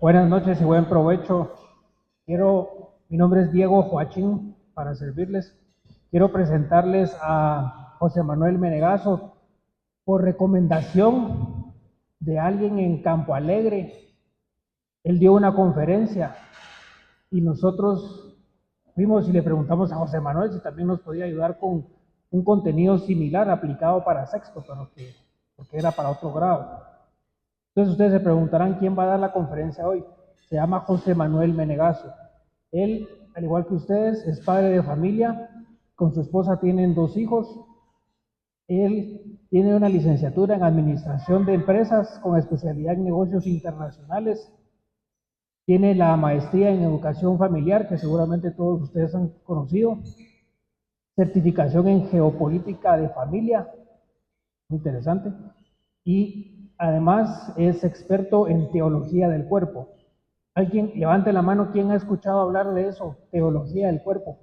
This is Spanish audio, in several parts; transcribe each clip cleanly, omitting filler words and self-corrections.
Buenas noches y buen provecho. Mi nombre es Diego Joachín, para servirles. Quiero presentarles a José Manuel Menegaso por recomendación de alguien en Campo Alegre. Él dio una conferencia y nosotros fuimos y le preguntamos a José Manuel si también nos podía ayudar con un contenido similar aplicado para sexto, pero porque era para otro grado. Entonces ustedes se preguntarán quién va a dar la conferencia hoy. Se llama José Manuel Menegaso. Él, al igual que ustedes, es padre de familia. Con su esposa tienen 2 hijos. Él tiene una licenciatura en Administración de Empresas con especialidad en Negocios Internacionales. Tiene la maestría en Educación Familiar, que seguramente todos ustedes han conocido. Certificación en Geopolítica de Familia, muy interesante. Y además es experto en Teología del Cuerpo. Alguien, levante la mano, ¿quién ha escuchado hablar de eso? Teología del Cuerpo.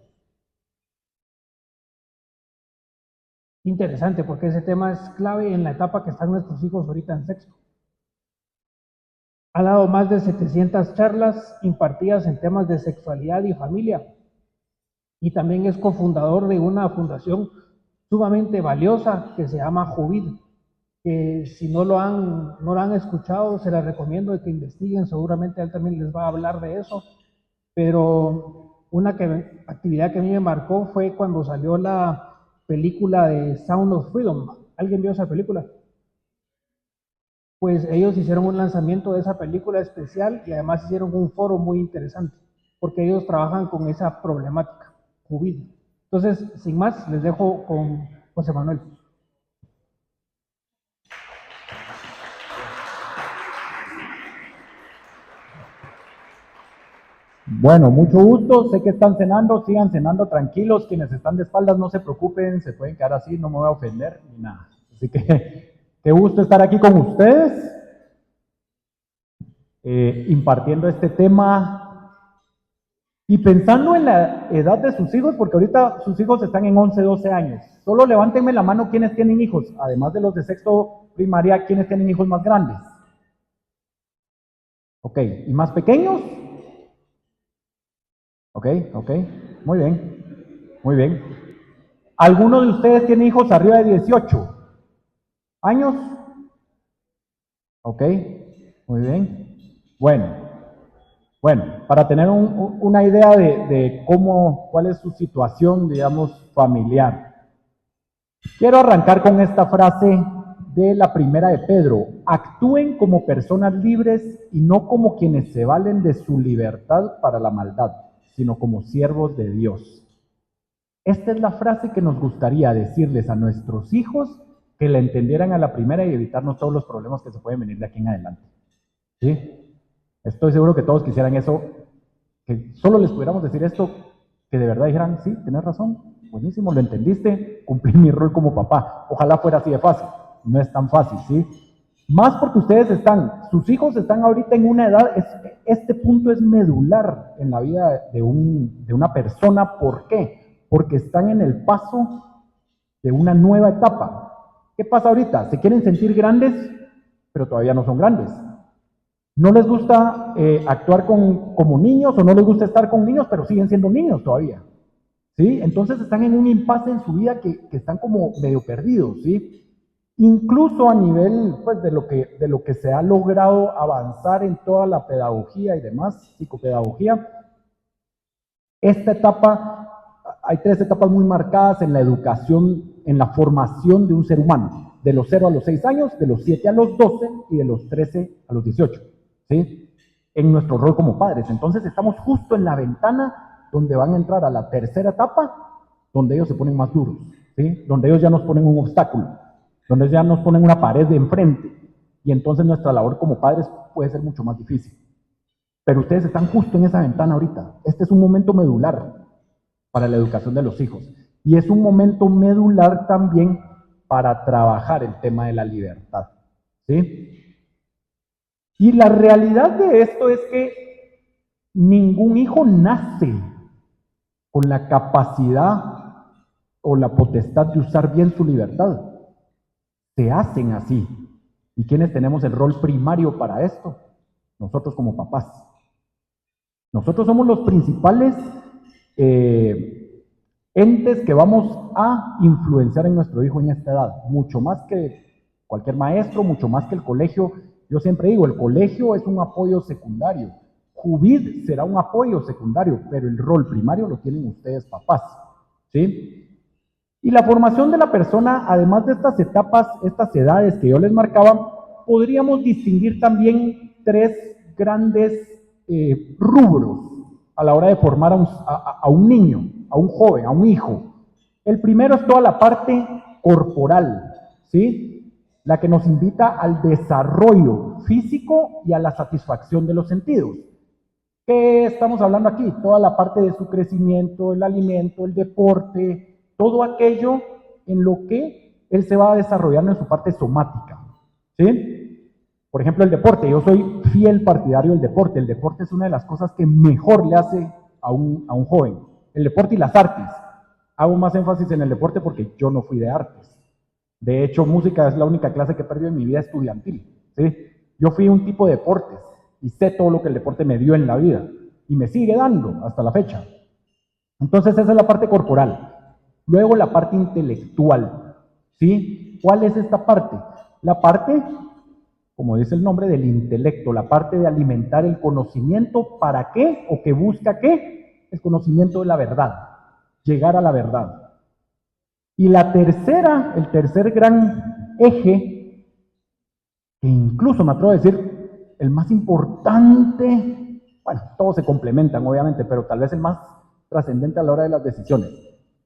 Interesante, porque ese tema es clave en la etapa que están nuestros hijos ahorita en sexto. Ha dado más de 700 charlas impartidas en temas de sexualidad y familia. Y también es cofundador de una fundación sumamente valiosa que se llama Juvid, que si no lo han escuchado, se las recomiendo de que investiguen. Seguramente él también les va a hablar de eso. Pero una actividad que a mí me marcó fue cuando salió la película de Sound of Freedom. ¿Alguien vio esa película? Pues ellos hicieron un lanzamiento de esa película especial y además hicieron un foro muy interesante, porque ellos trabajan con esa problemática, COVID. Entonces, sin más, les dejo con José Manuel. Bueno, mucho gusto, sé que están cenando, sigan cenando tranquilos, quienes están de espaldas no se preocupen, se pueden quedar así, no me voy a ofender ni nada. Así que qué gusto estar aquí con ustedes, impartiendo este tema y pensando en la edad de sus hijos, porque ahorita sus hijos están en 11, 12 años. Solo levántenme la mano quienes tienen hijos, además de los de sexto primaria, quienes tienen hijos más grandes. Ok, ¿y más pequeños? Ok, muy bien, muy bien. ¿Alguno de ustedes tiene hijos arriba de 18 años? Ok, muy bien. Bueno, para tener una idea de cuál es su situación, digamos, familiar. Quiero arrancar con esta frase de la primera de Pedro. Actúen como personas libres y no como quienes se valen de su libertad para la maldad, sino como siervos de Dios. Esta es la frase que nos gustaría decirles a nuestros hijos, que la entendieran a la primera y evitarnos todos los problemas que se pueden venir de aquí en adelante. ¿Sí? Estoy seguro que todos quisieran eso, que solo les pudiéramos decir esto, que de verdad dijeran, sí, tenés razón, buenísimo, lo entendiste, cumplí mi rol como papá. Ojalá fuera así de fácil, no es tan fácil, ¿sí? Más porque sus hijos están ahorita en una edad, este punto es medular en la vida de una persona. ¿Por qué? Porque están en el paso de una nueva etapa. ¿Qué pasa ahorita? Se quieren sentir grandes, pero todavía no son grandes. No les gusta actuar como niños o no les gusta estar con niños, pero siguen siendo niños todavía. ¿Sí? Entonces están en un impasse en su vida que están como medio perdidos, ¿sí? Incluso a nivel pues, de lo que se ha logrado avanzar en toda la pedagogía y demás, psicopedagogía, esta etapa, hay 3 etapas muy marcadas en la educación, en la formación de un ser humano, de los 0 a los 6 años, de los 7 a los 12 y de los 13 a los 18, ¿sí? En nuestro rol como padres. Entonces estamos justo en la ventana donde van a entrar a la tercera etapa, donde ellos se ponen más duros, ¿sí? Donde ellos ya nos ponen un obstáculo, donde ellos ya nos ponen una pared de enfrente, y entonces nuestra labor como padres puede ser mucho más difícil. Pero ustedes están justo en esa ventana ahorita. Este es un momento medular para la educación de los hijos. Y es un momento medular también para trabajar el tema de la libertad. ¿Sí? Y la realidad de esto es que ningún hijo nace con la capacidad o la potestad de usar bien su libertad. Se hacen así. ¿Y quiénes tenemos el rol primario para esto? nosotros como papás. Nosotros somos los principales entes que vamos a influenciar en nuestro hijo en esta edad, mucho más que cualquier maestro, mucho más que el colegio. Yo siempre digo, el colegio es un apoyo secundario, Juvid será un apoyo secundario, pero el rol primario lo tienen ustedes papás, ¿sí? Y la formación de la persona, además de estas etapas, estas edades que yo les marcaba, podríamos distinguir también tres grandes rubros a la hora de formar a un niño, a un joven, a un hijo. El primero es toda la parte corporal, ¿sí? La que nos invita al desarrollo físico y a la satisfacción de los sentidos. ¿Qué estamos hablando aquí? Toda la parte de su crecimiento, el alimento, el deporte, todo aquello en lo que él se va desarrollando en su parte somática, ¿sí? Por ejemplo, el deporte. Yo soy fiel partidario del deporte. El deporte es una de las cosas que mejor le hace a un joven. El deporte y las artes. Hago más énfasis en el deporte porque yo no fui de artes. De hecho, música es la única clase que he perdido en mi vida estudiantil, ¿sí? Yo fui un tipo de deportes y sé todo lo que el deporte me dio en la vida y me sigue dando hasta la fecha. Entonces esa es la parte corporal. Luego la parte intelectual, ¿sí? ¿Cuál es esta parte? La parte, como dice el nombre, del intelecto, la parte de alimentar el conocimiento. ¿Para qué? ¿O que busca qué? El conocimiento de la verdad, llegar a la verdad. Y la tercera, el tercer gran eje, que incluso me atrevo a decir el más importante, bueno, todos se complementan obviamente, pero tal vez el más trascendente a la hora de las decisiones,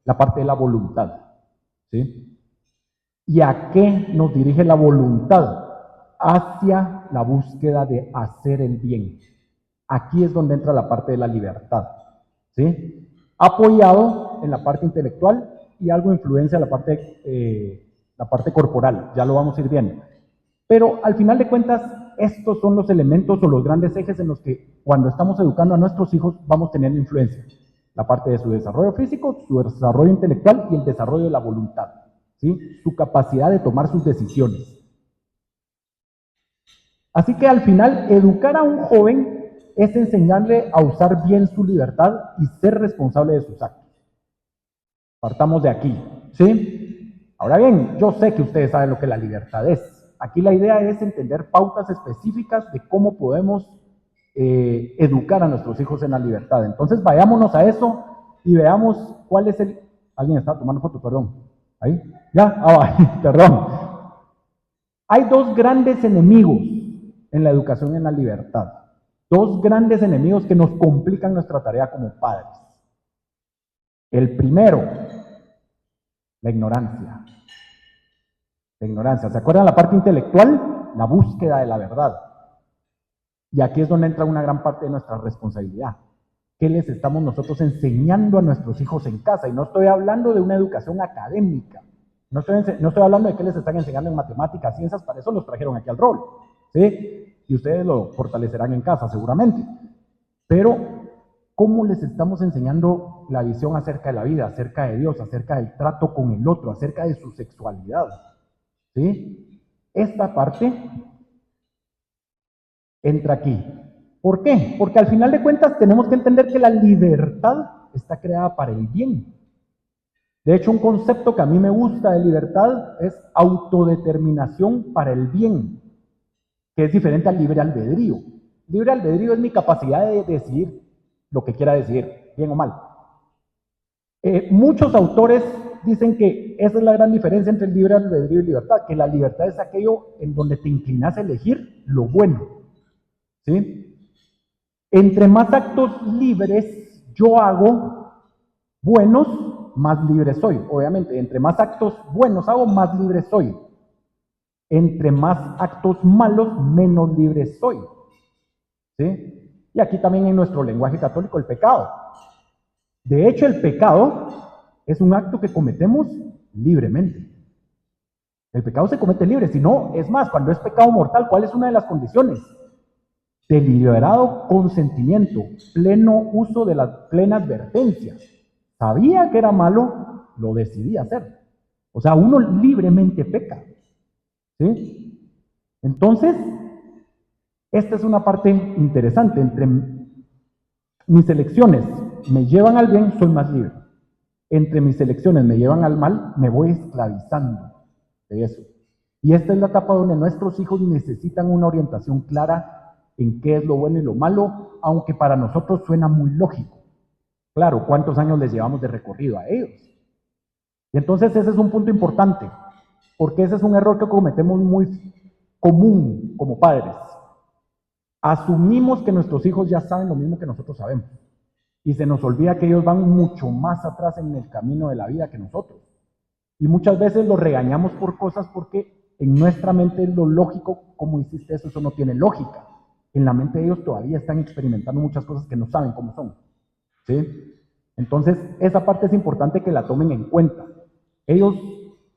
la parte de la voluntad, ¿sí? ¿Y a qué nos dirige la voluntad? Hacia la búsqueda de hacer el bien. Aquí es donde entra la parte de la libertad, ¿sí? Apoyado en la parte intelectual y algo influencia la parte corporal, ya lo vamos a ir viendo. Pero al final de cuentas, estos son los elementos o los grandes ejes en los que cuando estamos educando a nuestros hijos vamos teniendo influencia. La parte de su desarrollo físico, su desarrollo intelectual y el desarrollo de la voluntad, ¿sí? Su capacidad de tomar sus decisiones. Así que al final, educar a un joven es enseñarle a usar bien su libertad y ser responsable de sus actos. Partamos de aquí, ¿sí? Ahora bien, yo sé que ustedes saben lo que la libertad es. Aquí la idea es entender pautas específicas de cómo podemos educar a nuestros hijos en la libertad. Entonces vayámonos a eso y veamos cuál es el... Alguien está tomando foto, perdón. ¿Ahí? ¿Ya? Perdón. Hay dos grandes enemigos en la educación en la libertad. Dos grandes enemigos que nos complican nuestra tarea como padres. El primero, la ignorancia. La ignorancia. ¿Se acuerdan la parte intelectual? La búsqueda de la verdad. Y aquí es donde entra una gran parte de nuestra responsabilidad. ¿Qué les estamos nosotros enseñando a nuestros hijos en casa? Y no estoy hablando de una educación académica. No estoy hablando de qué les están enseñando en matemáticas, ciencias, para eso los trajeron aquí al rol, ¿sí? Y ustedes lo fortalecerán en casa seguramente. Pero, ¿cómo les estamos enseñando la visión acerca de la vida, acerca de Dios, acerca del trato con el otro, acerca de su sexualidad? ¿Sí? Esta parte entra aquí. ¿Por qué? Porque al final de cuentas tenemos que entender que la libertad está creada para el bien. De hecho, un concepto que a mí me gusta de libertad es autodeterminación para el bien, que es diferente al libre albedrío. Libre albedrío es mi capacidad de decidir lo que quiera decidir, bien o mal. Muchos autores dicen que esa es la gran diferencia entre el libre albedrío y libertad, que la libertad es aquello en donde te inclinas a elegir lo bueno, ¿sí? Entre más actos libres yo hago, buenos, más libre soy. Obviamente, entre más actos buenos hago, más libre soy. Entre más actos malos, menos libre soy, ¿sí? Y aquí también en nuestro lenguaje católico el pecado. De hecho, el pecado es un acto que cometemos libremente. El pecado se comete libre, si no, es más, cuando es pecado mortal, ¿cuál es una de las condiciones? Deliberado consentimiento, pleno uso de la plena advertencia. Sabía que era malo, lo decidí hacer. O sea, uno libremente peca, ¿sí? Entonces, Esta es una parte interesante. Entre mis elecciones me llevan al bien, soy más libre. Entre mis elecciones me llevan al mal, me voy esclavizando de eso. Y esta es la etapa donde nuestros hijos necesitan una orientación clara en qué es lo bueno y lo malo, aunque para nosotros suena muy lógico. Claro, ¿cuántos años les llevamos de recorrido a ellos? Y entonces ese es un punto importante, porque ese es un error que cometemos muy común como padres. Asumimos que nuestros hijos ya saben lo mismo que nosotros sabemos. Y se nos olvida que ellos van mucho más atrás en el camino de la vida que nosotros. Y muchas veces los regañamos por cosas porque en nuestra mente es lo lógico. ¿Cómo hiciste eso? Eso no tiene lógica. En la mente de ellos todavía están experimentando muchas cosas que no saben cómo son. ¿Sí? Entonces, esa parte es importante que la tomen en cuenta. Ellos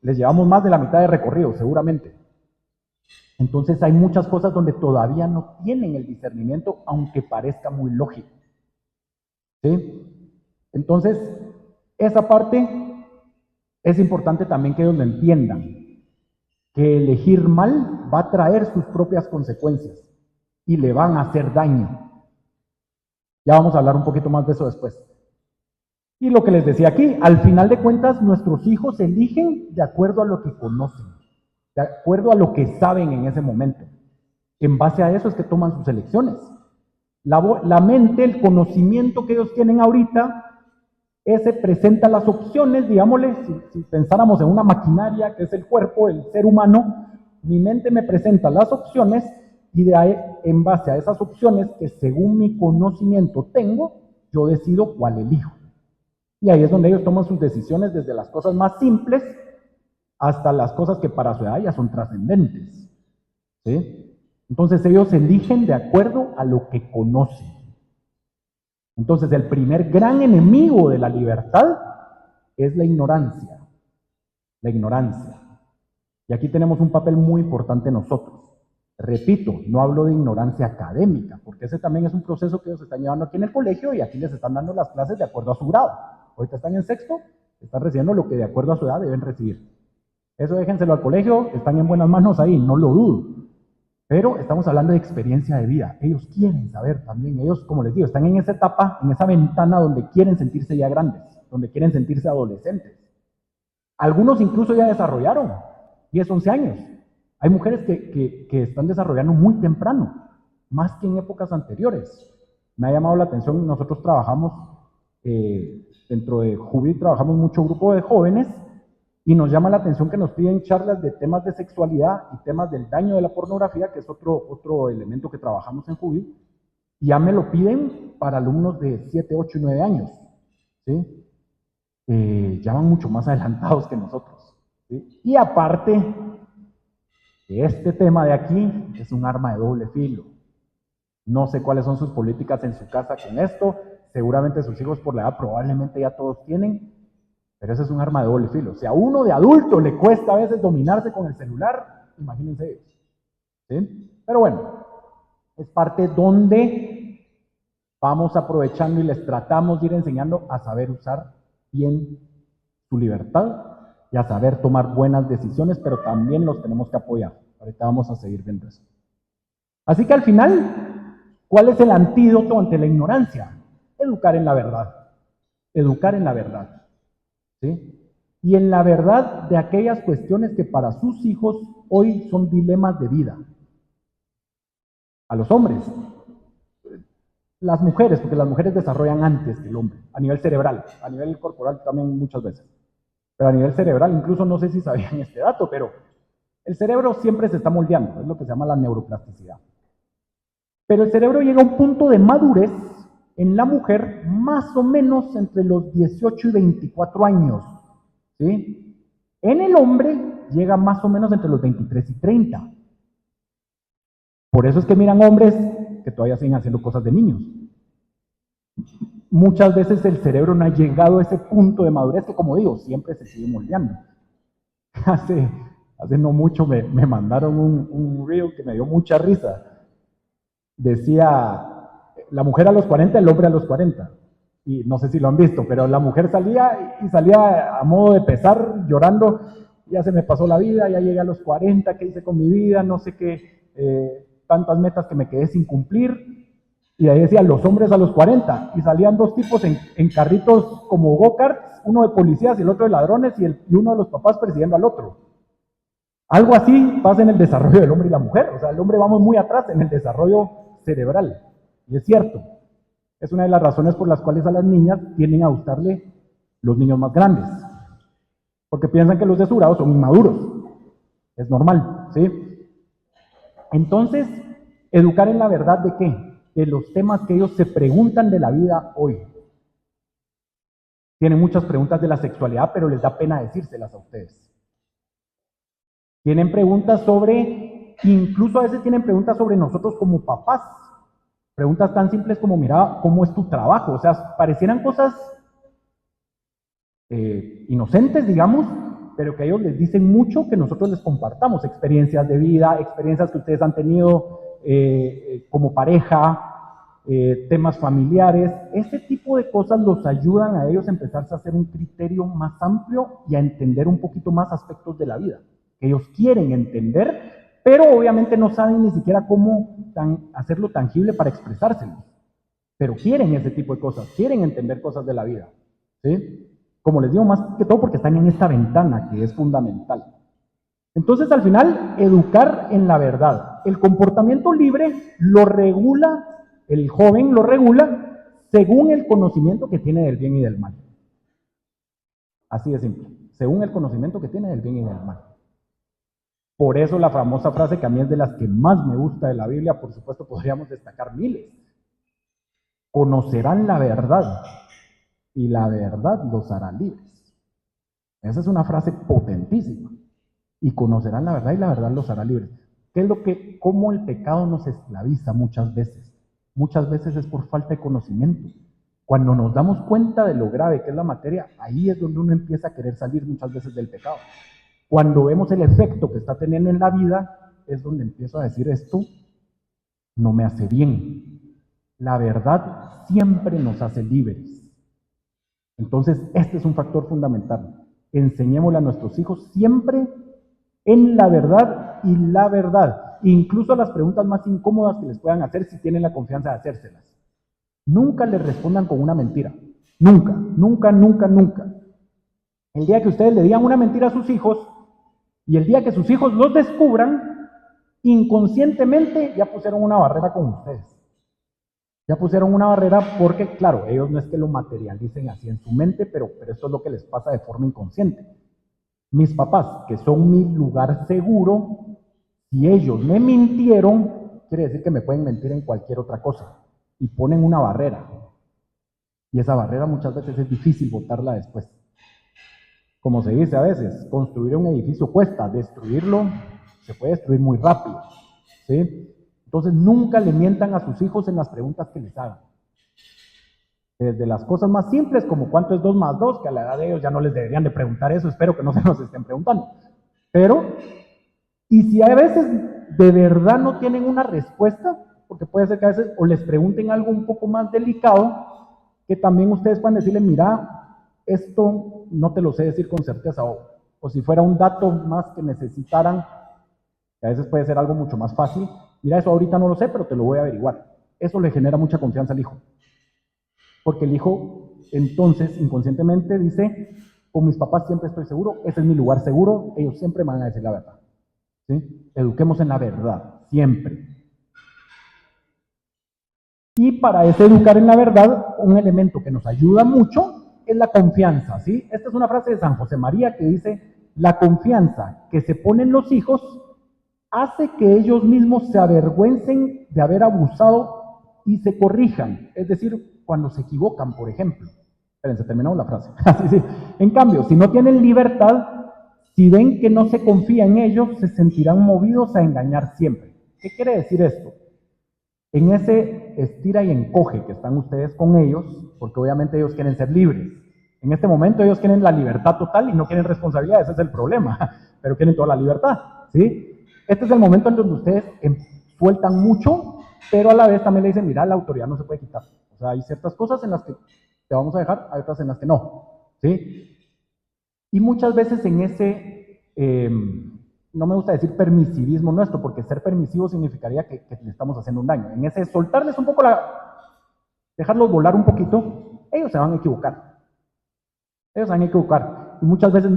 les llevamos más de la mitad de recorrido, seguramente. Entonces hay muchas cosas donde todavía no tienen el discernimiento, aunque parezca muy lógico. ¿Sí? Entonces, esa parte es importante también que ellos lo entiendan, que elegir mal va a traer sus propias consecuencias y le van a hacer daño. Ya vamos a hablar un poquito más de eso después. Y lo que les decía aquí, al final de cuentas, nuestros hijos eligen de acuerdo a lo que conocen, de acuerdo a lo que saben en ese momento. En base a eso es que toman sus elecciones. La mente, el conocimiento que ellos tienen ahorita, ese presenta las opciones, digámosle, si pensáramos en una maquinaria que es el cuerpo, el ser humano, mi mente me presenta las opciones y de ahí, en base a esas opciones que según mi conocimiento tengo, yo decido cuál elijo. Y ahí es donde ellos toman sus decisiones desde las cosas más simples hasta las cosas que para su edad ya son trascendentes. ¿Sí? Entonces ellos eligen de acuerdo a lo que conocen. Entonces el primer gran enemigo de la libertad es la ignorancia. La ignorancia. Y aquí tenemos un papel muy importante nosotros. Repito, no hablo de ignorancia académica, porque ese también es un proceso que ellos están llevando aquí en el colegio y aquí les están dando las clases de acuerdo a su grado. Ahorita están en sexto, están recibiendo lo que de acuerdo a su edad deben recibir. Eso déjenselo al colegio, están en buenas manos ahí, no lo dudo. Pero estamos hablando de experiencia de vida. Ellos quieren saber también, ellos, como les digo, están en esa etapa, en esa ventana donde quieren sentirse ya grandes, donde quieren sentirse adolescentes. Algunos incluso ya desarrollaron 10, 11 años. Hay mujeres que están desarrollando muy temprano, más que en épocas anteriores. Me ha llamado la atención, nosotros trabajamos, dentro de Jubi, trabajamos mucho grupo de jóvenes, y nos llama la atención que nos piden charlas de temas de sexualidad y temas del daño de la pornografía, que es otro elemento que trabajamos en Jubi, y ya me lo piden para alumnos de 7, 8 y 9 años. ¿Sí? Ya van mucho más adelantados que nosotros. ¿Sí? Y aparte, este tema de aquí es un arma de doble filo. No sé cuáles son sus políticas en su casa con esto, seguramente sus hijos por la edad probablemente ya todos tienen, pero ese es un arma de doble filo. Si a uno de adulto le cuesta a veces dominarse con el celular, imagínense ellos. ¿Sí? Pero bueno, es parte donde vamos aprovechando y les tratamos de ir enseñando a saber usar bien su libertad y a saber tomar buenas decisiones, pero también los tenemos que apoyar. Ahorita vamos a seguir viendo eso. Así que al final, ¿cuál es el antídoto ante la ignorancia? Educar en la verdad. Educar en la verdad. ¿Sí? Y en la verdad de aquellas cuestiones que para sus hijos hoy son dilemas de vida. A los hombres, las mujeres, porque las mujeres desarrollan antes que el hombre, a nivel cerebral, a nivel corporal también muchas veces, pero a nivel cerebral, incluso no sé si sabían este dato, pero el cerebro siempre se está moldeando, es lo que se llama la neuroplasticidad. Pero el cerebro llega a un punto de madurez en la mujer más o menos entre los 18 y 24 años. ¿Sí? En el hombre llega más o menos entre los 23 y 30. Por eso es que miran hombres que todavía siguen haciendo cosas de niños. Muchas veces el cerebro no ha llegado a ese punto de madurez que, como digo, siempre se sigue moldeando. Hace no mucho me mandaron un reel que me dio mucha risa. Decía, la mujer a los 40, el hombre a los 40. Y no sé si lo han visto, pero la mujer salía a modo de pesar, llorando, ya se me pasó la vida, ya llegué a los 40, ¿qué hice con mi vida? No sé qué, tantas metas que me quedé sin cumplir, y ahí decía los hombres a los 40, y salían dos tipos en carritos como go-karts, uno de policías y el otro de ladrones, y uno de los papás persiguiendo al otro. Algo así pasa en el desarrollo del hombre y la mujer. O sea, el hombre vamos muy atrás en el desarrollo cerebral. Y es cierto. Es una de las razones por las cuales a las niñas tienden a gustarle los niños más grandes. Porque piensan que los desurados son inmaduros. Es normal, ¿sí? Entonces, educar en la verdad ¿de qué? De los temas que ellos se preguntan de la vida hoy. Tienen muchas preguntas de la sexualidad, pero les da pena decírselas a ustedes. Tienen preguntas sobre, incluso a veces tienen preguntas sobre nosotros como papás. Preguntas tan simples como, mira, ¿cómo es tu trabajo? O sea, parecieran cosas inocentes, digamos, pero que a ellos les dicen mucho que nosotros les compartamos. Experiencias de vida, experiencias que ustedes han tenido como pareja, temas familiares. Este tipo de cosas los ayudan a ellos a empezarse a hacer un criterio más amplio y a entender un poquito más aspectos de la vida que ellos quieren entender, pero obviamente no saben ni siquiera cómo hacerlo tangible para expresárselo. Pero quieren ese tipo de cosas, quieren entender cosas de la vida, ¿sí? Como les digo, más que todo porque están en esta ventana que es fundamental. Entonces, al final, educar en la verdad. El comportamiento libre lo regula, el joven lo regula según el conocimiento que tiene del bien y del mal. Así de simple, según el conocimiento que tiene del bien y del mal. Por eso la famosa frase que a mí es de las que más me gusta de la Biblia, por supuesto podríamos destacar miles. Conocerán la verdad y la verdad los hará libres. Esa es una frase potentísima. Y conocerán la verdad y la verdad los hará libres. ¿Qué es cómo el pecado nos esclaviza muchas veces? Muchas veces es por falta de conocimiento. Cuando nos damos cuenta de lo grave que es la materia, ahí es donde uno empieza a querer salir muchas veces del pecado. Cuando vemos el efecto que está teniendo en la vida, es donde empiezo a decir esto no me hace bien. La verdad siempre nos hace libres. Entonces, este es un factor fundamental. Enseñémosle a nuestros hijos siempre en la verdad y la verdad. Incluso a las preguntas más incómodas que les puedan hacer si tienen la confianza de hacérselas. Nunca les respondan con una mentira. Nunca, nunca, nunca, nunca. El día que ustedes le digan una mentira a sus hijos y el día que sus hijos los descubran, inconscientemente ya pusieron una barrera con ustedes. Ya pusieron una barrera porque, claro, ellos no es que lo materialicen así en su mente, pero esto es lo que les pasa de forma inconsciente. Mis papás, que son mi lugar seguro, si ellos me mintieron, quiere decir que me pueden mentir en cualquier otra cosa. Y ponen una barrera. Y esa barrera muchas veces es difícil botarla después. Como se dice a veces, construir un edificio cuesta, destruirlo se puede destruir muy rápido, ¿sí? Entonces nunca le mientan a sus hijos en las preguntas que les hagan. Desde las cosas más simples como cuánto es 2 más 2, que a la edad de ellos ya no les deberían de preguntar eso, espero que no se nos estén preguntando. Pero, y si a veces de verdad no tienen una respuesta, porque puede ser que a veces o les pregunten algo un poco más delicado, que también ustedes pueden decirle, mira, esto no te lo sé decir con certeza, o si fuera un dato más que necesitaran, que a veces puede ser algo mucho más fácil, mira, eso ahorita no lo sé, pero te lo voy a averiguar. Eso le genera mucha confianza al hijo. Porque el hijo, entonces, inconscientemente dice, con mis papás siempre estoy seguro, ese es mi lugar seguro, ellos siempre me van a decir la verdad. ¿Sí? Eduquemos en la verdad, siempre. Y para ese educar en la verdad, un elemento que nos ayuda mucho es la confianza, ¿sí? Esta es una frase de San José María que dice, la confianza que se ponen los hijos hace que ellos mismos se avergüencen de haber abusado y se corrijan, es decir, cuando se equivocan, por ejemplo. Espérense, terminamos la frase. Así sí. En cambio, si no tienen libertad, si ven que no se confía en ellos, se sentirán movidos a engañar siempre. ¿Qué quiere decir esto? En ese estira y encoge que están ustedes con ellos, porque obviamente ellos quieren ser libres. En este momento ellos quieren la libertad total y no quieren responsabilidad, ese es el problema, pero quieren toda la libertad, ¿sí? Este es el momento en donde ustedes sueltan mucho, pero a la vez también le dicen, mira, la autoridad no se puede quitar. O sea, hay ciertas cosas en las que te vamos a dejar, hay otras en las que no, ¿sí? Y muchas veces en ese no me gusta decir permisivismo nuestro, porque ser permisivo significaría que le estamos haciendo un daño. En ese soltarles un poco dejarlos volar un poquito, ellos se van a equivocar. Ellos se van a equivocar. Y muchas veces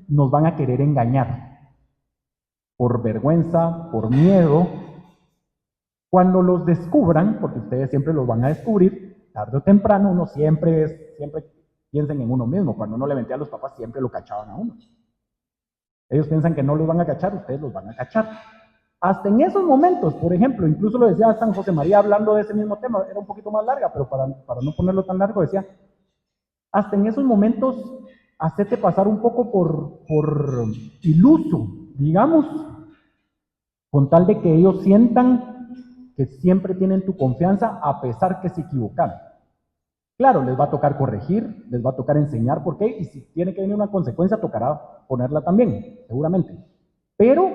nos van a querer engañar. Por vergüenza, por miedo. Cuando los descubran, porque ustedes siempre los van a descubrir, tarde o temprano, uno siempre piensen en uno mismo. Cuando uno le mentía a los papás, siempre lo cachaban a uno. Ellos piensan que no los van a cachar, ustedes los van a cachar. Hasta en esos momentos, por ejemplo, incluso lo decía San José María hablando de ese mismo tema, era un poquito más larga, pero para no ponerlo tan largo, decía, hasta en esos momentos, hacete pasar un poco por iluso, digamos, con tal de que ellos sientan que siempre tienen tu confianza a pesar que se equivocan. Claro, les va a tocar corregir, les va a tocar enseñar por qué, y si tiene que venir una consecuencia, tocará ponerla también, seguramente. Pero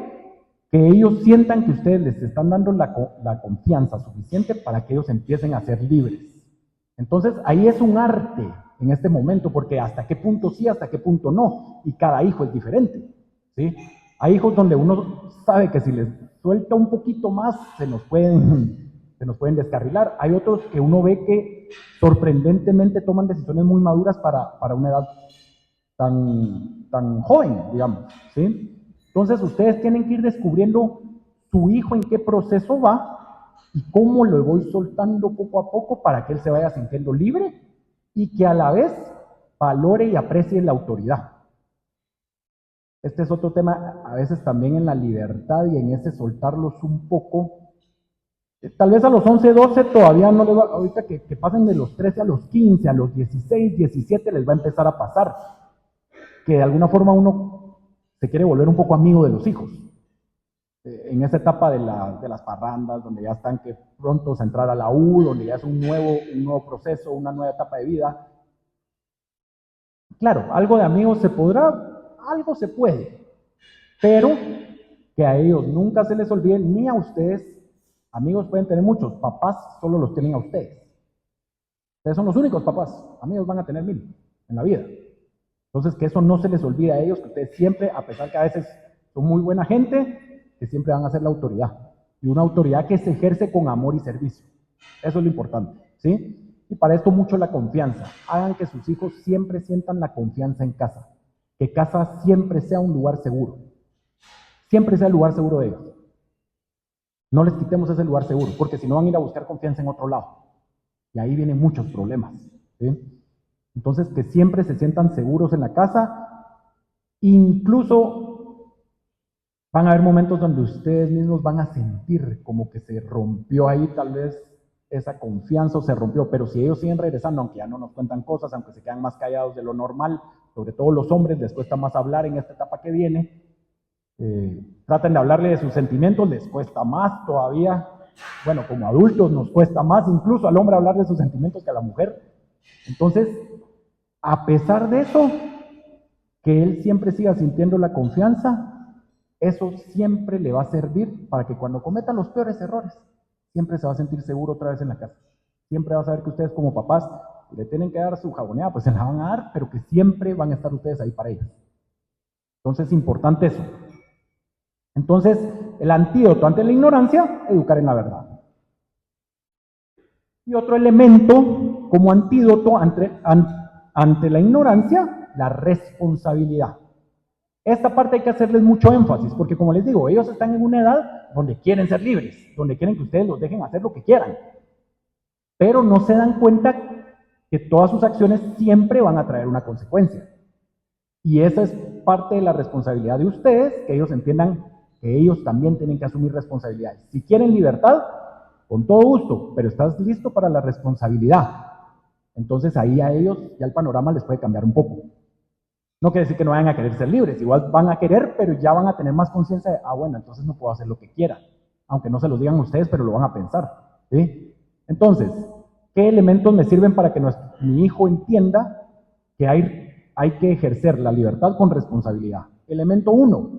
que ellos sientan que ustedes les están dando la confianza suficiente para que ellos empiecen a ser libres. Entonces, ahí es un arte en este momento, porque hasta qué punto sí, hasta qué punto no, y cada hijo es diferente, ¿sí? Hay hijos donde uno sabe que si les suelta un poquito más, se nos pueden descarrilar. Hay otros que uno ve que sorprendentemente toman decisiones muy maduras para una edad tan joven, digamos, ¿sí? Entonces ustedes tienen que ir descubriendo su hijo en qué proceso va y cómo lo voy soltando poco a poco para que él se vaya sintiendo libre y que a la vez valore y aprecie la autoridad. Este es otro tema, a veces también en la libertad y en ese soltarlos un poco. Tal vez a los 11, 12 todavía no les va, ahorita que pasen de los 13 a los 15, a los 16, 17 les va a empezar a pasar. Que de alguna forma uno se quiere volver un poco amigo de los hijos. En esa etapa de las parrandas, donde ya están que prontos a entrar a la U, donde ya es un nuevo proceso, una nueva etapa de vida. Claro, algo de amigos se podrá, algo se puede, pero que a ellos nunca se les olvide, ni a ustedes. Amigos pueden tener muchos, papás solo los tienen a ustedes. Ustedes son los únicos papás, amigos van a tener 1000 en la vida. Entonces, que eso no se les olvide a ellos, que ustedes siempre, a pesar que a veces son muy buena gente, que siempre van a ser la autoridad. Y una autoridad que se ejerce con amor y servicio. Eso es lo importante, ¿sí? Y para esto mucho la confianza. Hagan que sus hijos siempre sientan la confianza en casa. Que casa siempre sea un lugar seguro. Siempre sea el lugar seguro de ellos. No les quitemos ese lugar seguro, porque si no van a ir a buscar confianza en otro lado. Y ahí vienen muchos problemas, ¿sí? Entonces, que siempre se sientan seguros en la casa. Incluso van a haber momentos donde ustedes mismos van a sentir como que se rompió ahí tal vez esa confianza o se rompió, pero si ellos siguen regresando, aunque ya no nos cuentan cosas, aunque se quedan más callados de lo normal, sobre todo los hombres, les cuesta más hablar en esta etapa que viene, traten de hablarle de sus sentimientos, les cuesta más todavía. Bueno, como adultos nos cuesta más incluso al hombre hablar de sus sentimientos que a la mujer. Entonces, a pesar de eso, que él siempre siga sintiendo la confianza, eso siempre le va a servir para que cuando cometa los peores errores, siempre se va a sentir seguro otra vez en la casa. Siempre va a saber que ustedes como papás le tienen que dar su jaboneada, pues se la van a dar, pero que siempre van a estar ustedes ahí para ellos. Entonces es importante eso. Entonces, el antídoto ante la ignorancia, educar en la verdad. Y otro elemento como antídoto ante la ignorancia, la responsabilidad. Esta parte hay que hacerles mucho énfasis, porque como les digo, ellos están en una edad donde quieren ser libres, donde quieren que ustedes los dejen hacer lo que quieran, pero no se dan cuenta que todas sus acciones siempre van a traer una consecuencia. Y esa es parte de la responsabilidad de ustedes, que ellos entiendan que ellos también tienen que asumir responsabilidades. Si quieren libertad, con todo gusto, pero estás listo para la responsabilidad. Entonces ahí a ellos ya el panorama les puede cambiar un poco. No quiere decir que no vayan a querer ser libres, igual van a querer, pero ya van a tener más conciencia de, bueno, entonces no puedo hacer lo que quiera, aunque no se los digan ustedes, pero lo van a pensar, ¿sí? Entonces, ¿qué elementos me sirven para que mi hijo entienda que hay que ejercer la libertad con responsabilidad? Elemento 1,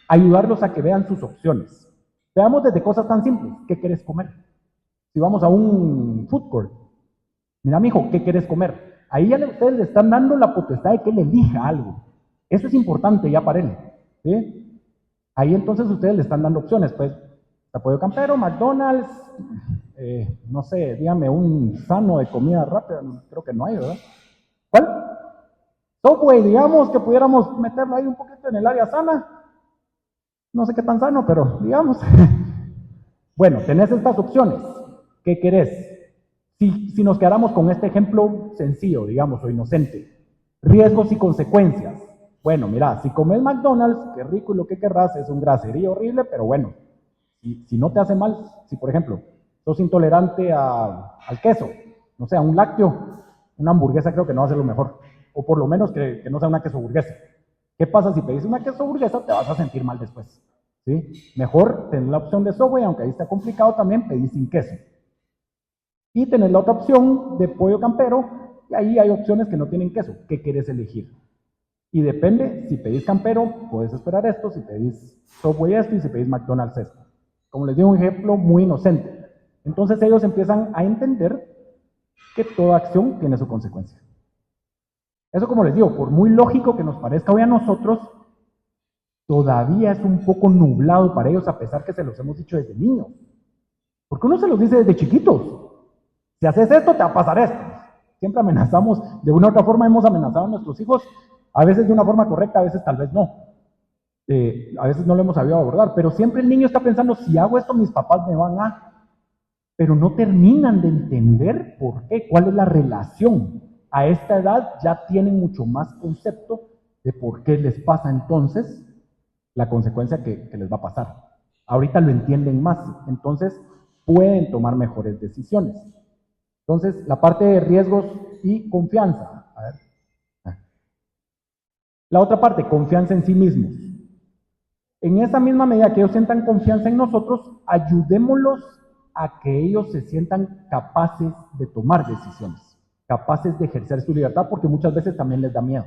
ayudarlos a que vean sus opciones. Veamos desde cosas tan simples, ¿qué quieres comer? Si vamos a un food court, mira, mijo, ¿qué quieres comer? Ahí ya ustedes le están dando la potestad de que él elija algo. Eso es importante ya para él, ¿sí? Ahí entonces ustedes le están dando opciones, pues, pollo campero, McDonald's, no sé, dígame un sano de comida rápida, creo que no hay, ¿verdad? ¿Cuál? Subway, digamos que pudiéramos meterlo ahí un poquito en el área sana. No sé qué tan sano, pero digamos. Bueno, tenés estas opciones. ¿Qué querés? Si nos quedáramos con este ejemplo sencillo, digamos, o inocente. Riesgos y consecuencias. Bueno, mira, si comes McDonald's, qué rico y lo que querrás, es un graserío horrible, pero bueno, si no te hace mal, si por ejemplo sos intolerante al queso, no sé, a un lácteo, una hamburguesa creo que no va a ser lo mejor, o por lo menos que no sea una queso burguesa. ¿Qué pasa si pedís una queso burguesa? Te vas a sentir mal después, ¿sí? Mejor tener la opción de Subway, aunque ahí está complicado también, pedís sin queso. Y tener la otra opción de pollo campero, y ahí hay opciones que no tienen queso. ¿Qué quieres elegir? Y depende, si pedís campero, puedes esperar esto, si pedís Subway esto, y si pedís McDonald's esto. Como les digo, un ejemplo muy inocente. Entonces ellos empiezan a entender que toda acción tiene su consecuencia. Eso, como les digo, por muy lógico que nos parezca hoy a nosotros, todavía es un poco nublado para ellos, a pesar que se los hemos dicho desde niños. Porque uno se los dice desde chiquitos. Si haces esto, te va a pasar esto. Siempre amenazamos, de una u otra forma hemos amenazado a nuestros hijos, a veces de una forma correcta, a veces tal vez no. A veces no lo hemos sabido abordar, pero siempre el niño está pensando, si hago esto, mis papás me van a... Pero no terminan de entender por qué, cuál es la relación. A esta edad ya tienen mucho más concepto de por qué les pasa entonces la consecuencia que les va a pasar. Ahorita lo entienden más, entonces pueden tomar mejores decisiones. Entonces, la parte de riesgos y confianza. A ver. La otra parte, confianza en sí mismos. En esa misma medida que ellos sientan confianza en nosotros, ayudémoslos a que ellos se sientan capaces de tomar decisiones, capaces de ejercer su libertad, porque muchas veces también les da miedo.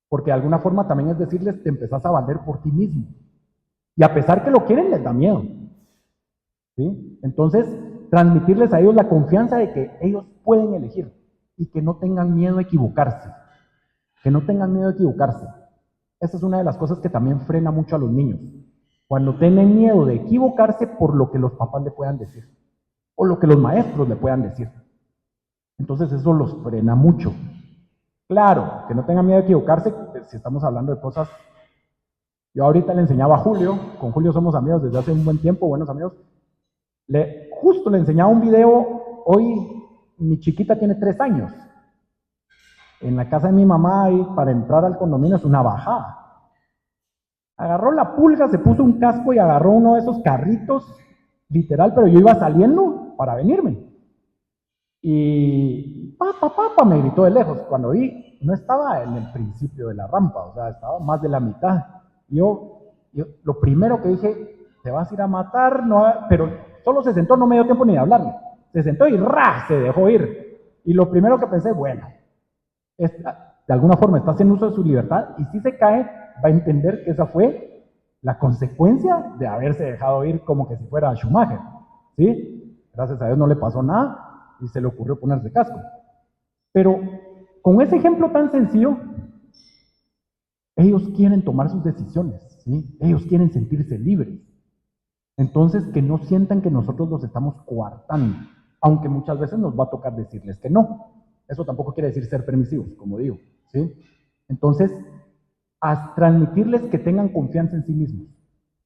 Porque de alguna forma también es decirles, te empezás a valer por ti mismo. Y a pesar que lo quieren, les da miedo. ¿Sí? Entonces, transmitirles a ellos la confianza de que ellos pueden elegir y que no tengan miedo a equivocarse. Que no tengan miedo a equivocarse. Esa es una de las cosas que también frena mucho a los niños. Cuando tienen miedo de equivocarse por lo que los papás le puedan decir o lo que los maestros le puedan decir. Entonces eso los frena mucho. Claro, que no tengan miedo de equivocarse si estamos hablando de cosas. Yo ahorita le enseñaba a Julio, con Julio somos amigos desde hace un buen tiempo, buenos amigos. Justo le enseñaba un video, hoy mi chiquita tiene 3 años. En la casa de mi mamá, ahí, para entrar al condominio es una bajada. Agarró la pulga, se puso un casco y agarró uno de esos carritos, literal, pero yo iba saliendo para venirme. Y papá, me gritó de lejos. Cuando vi, no estaba en el principio de la rampa, o sea, estaba más de la mitad. Yo lo primero que dije, te vas a ir a matar, no, pero solo se sentó, no me dio tiempo ni de hablarle. Se sentó y ¡ra! Se dejó ir. Y lo primero que pensé, bueno, de alguna forma está haciendo uso de su libertad y si se cae, va a entender que esa fue la consecuencia de haberse dejado ir como que si fuera Schumacher. ¿Sí? Gracias a Dios no le pasó nada y se le ocurrió ponerse casco. Pero con ese ejemplo tan sencillo, ellos quieren tomar sus decisiones, ¿sí? Ellos quieren sentirse libres. Entonces, que no sientan que nosotros los estamos coartando, aunque muchas veces nos va a tocar decirles que no. Eso tampoco quiere decir ser permisivos, como digo, ¿sí? Entonces, a transmitirles que tengan confianza en sí mismos.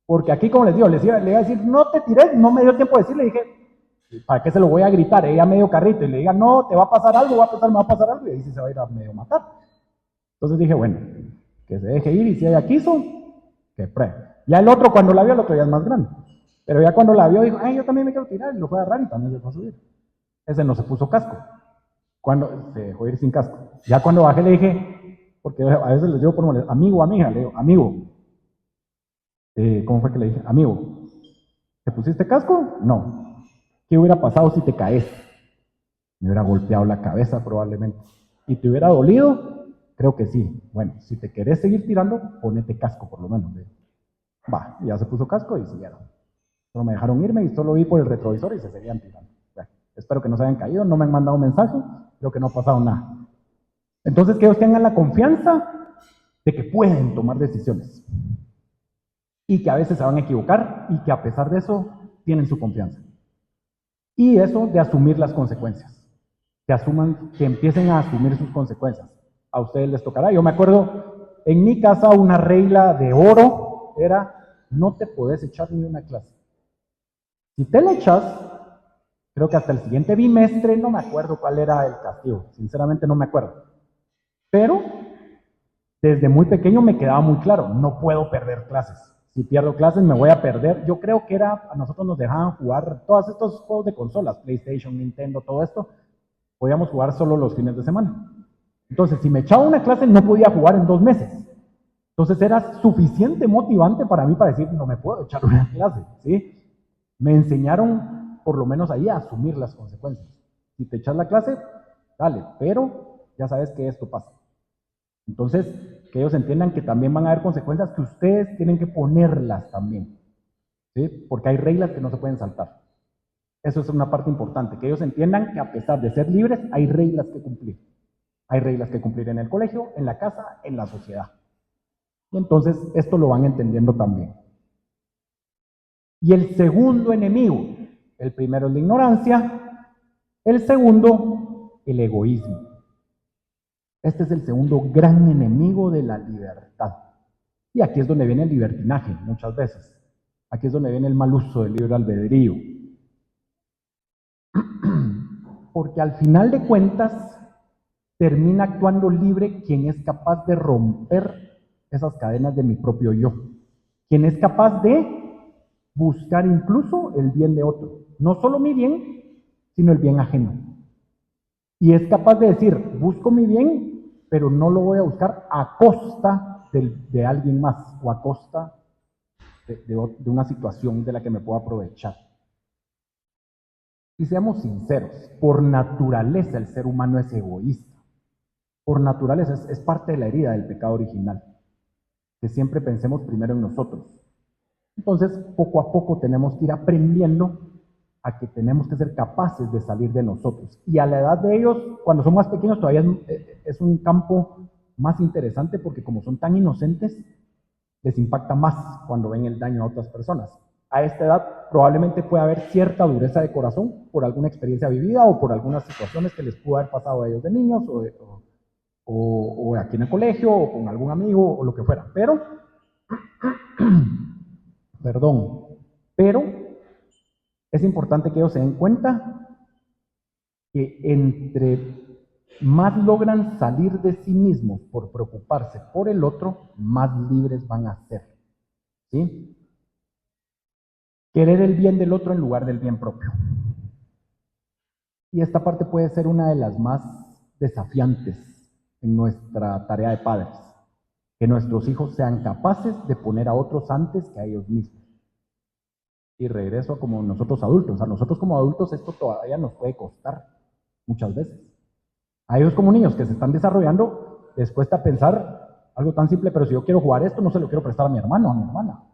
Porque aquí, como les digo, le iba a decir, no te tires, no me dio tiempo de decirle, dije, ¿para qué se lo voy a gritar? Ella medio carrito y le diga, no, te va a pasar algo, me va a pasar algo, y ahí sí se va a ir a medio matar. Entonces dije, bueno, que se deje ir y si ella quiso, que pruebe. Ya el otro, cuando la vio, el otro ya es más grande. Pero ya cuando la vio, dijo, ay, yo también me quiero tirar, y lo fue a agarrar y también se fue a subir. Ese no se puso casco. Cuando se dejó ir sin casco. Ya cuando bajé le dije, porque a veces les digo por molestar, amigo, amiga, le digo, amigo. ¿Cómo fue que le dije? Amigo, ¿te pusiste casco? No. ¿Qué hubiera pasado si te caes? Me hubiera golpeado la cabeza probablemente. ¿Y te hubiera dolido? Creo que sí. Bueno, si te querés seguir tirando, ponete casco por lo menos. Va, ya se puso casco y siguieron. Solo me dejaron irme y solo vi por el retrovisor y se seguían tirando. Bueno, espero que no se hayan caído, no me han mandado un mensaje, creo que no ha pasado nada. Entonces, que ellos tengan la confianza de que pueden tomar decisiones. y que a veces se van a equivocar y que a pesar de eso tienen su confianza. Y eso de asumir las consecuencias, que empiecen a asumir sus consecuencias. A ustedes les tocará. Yo me acuerdo, en mi casa una regla de oro era, no te podés echar ni una clase. Si te la echas, creo que hasta el siguiente bimestre, no me acuerdo cuál era el castigo, sinceramente no me acuerdo. Pero desde muy pequeño me quedaba muy claro, no puedo perder clases. Si pierdo clases me voy a perder. Yo creo que a nosotros nos dejaban jugar todos estos juegos de consolas, PlayStation, Nintendo, todo esto, podíamos jugar solo los fines de semana. Entonces, si me echaba una clase, no podía jugar en 2 meses. Entonces era suficiente motivante para mí para decir, no me puedo echar una clase, ¿sí? Me enseñaron, por lo menos ahí, a asumir las consecuencias. Si te echas la clase, dale, pero ya sabes que esto pasa. Entonces, que ellos entiendan que también van a haber consecuencias que ustedes tienen que ponerlas también, ¿sí? Porque hay reglas que no se pueden saltar. Eso es una parte importante, que ellos entiendan que a pesar de ser libres, hay reglas que cumplir. Hay reglas que cumplir en el colegio, en la casa, en la sociedad. Y entonces esto lo van entendiendo también. Y el segundo enemigo, el primero es la ignorancia, el segundo, el egoísmo. Este es el segundo gran enemigo de la libertad. Y aquí es donde viene el libertinaje, muchas veces. Aquí es donde viene el mal uso del libre albedrío. Porque al final de cuentas, termina actuando libre quien es capaz de romper esas cadenas de mi propio yo. Quien es capaz de buscar incluso el bien de otro. No solo mi bien, sino el bien ajeno. Y es capaz de decir, busco mi bien, pero no lo voy a buscar a costa de alguien más o a costa de una situación de la que me puedo aprovechar. Y seamos sinceros, por naturaleza el ser humano es egoísta. Por naturaleza es parte de la herida del pecado original, que siempre pensemos primero en nosotros. Entonces, poco a poco tenemos que ir aprendiendo a que tenemos que ser capaces de salir de nosotros. Y a la edad de ellos, cuando son más pequeños, todavía es un campo más interesante porque como son tan inocentes, les impacta más cuando ven el daño a otras personas. A esta edad probablemente puede haber cierta dureza de corazón por alguna experiencia vivida o por algunas situaciones que les pudo haber pasado a ellos de niños o aquí en el colegio o con algún amigo o lo que fuera. Pero es importante que ellos se den cuenta que entre más logran salir de sí mismos por preocuparse por el otro, más libres van a ser. ¿Sí? Querer el bien del otro en lugar del bien propio. Y esta parte puede ser una de las más desafiantes en nuestra tarea de padres. Que nuestros hijos sean capaces de poner a otros antes que a ellos mismos. Y regreso a como nosotros adultos. A nosotros como adultos esto todavía nos puede costar muchas veces. A ellos como niños que se están desarrollando les cuesta pensar algo tan simple, pero si yo quiero jugar esto no se lo quiero prestar a mi hermano o a mi hermana.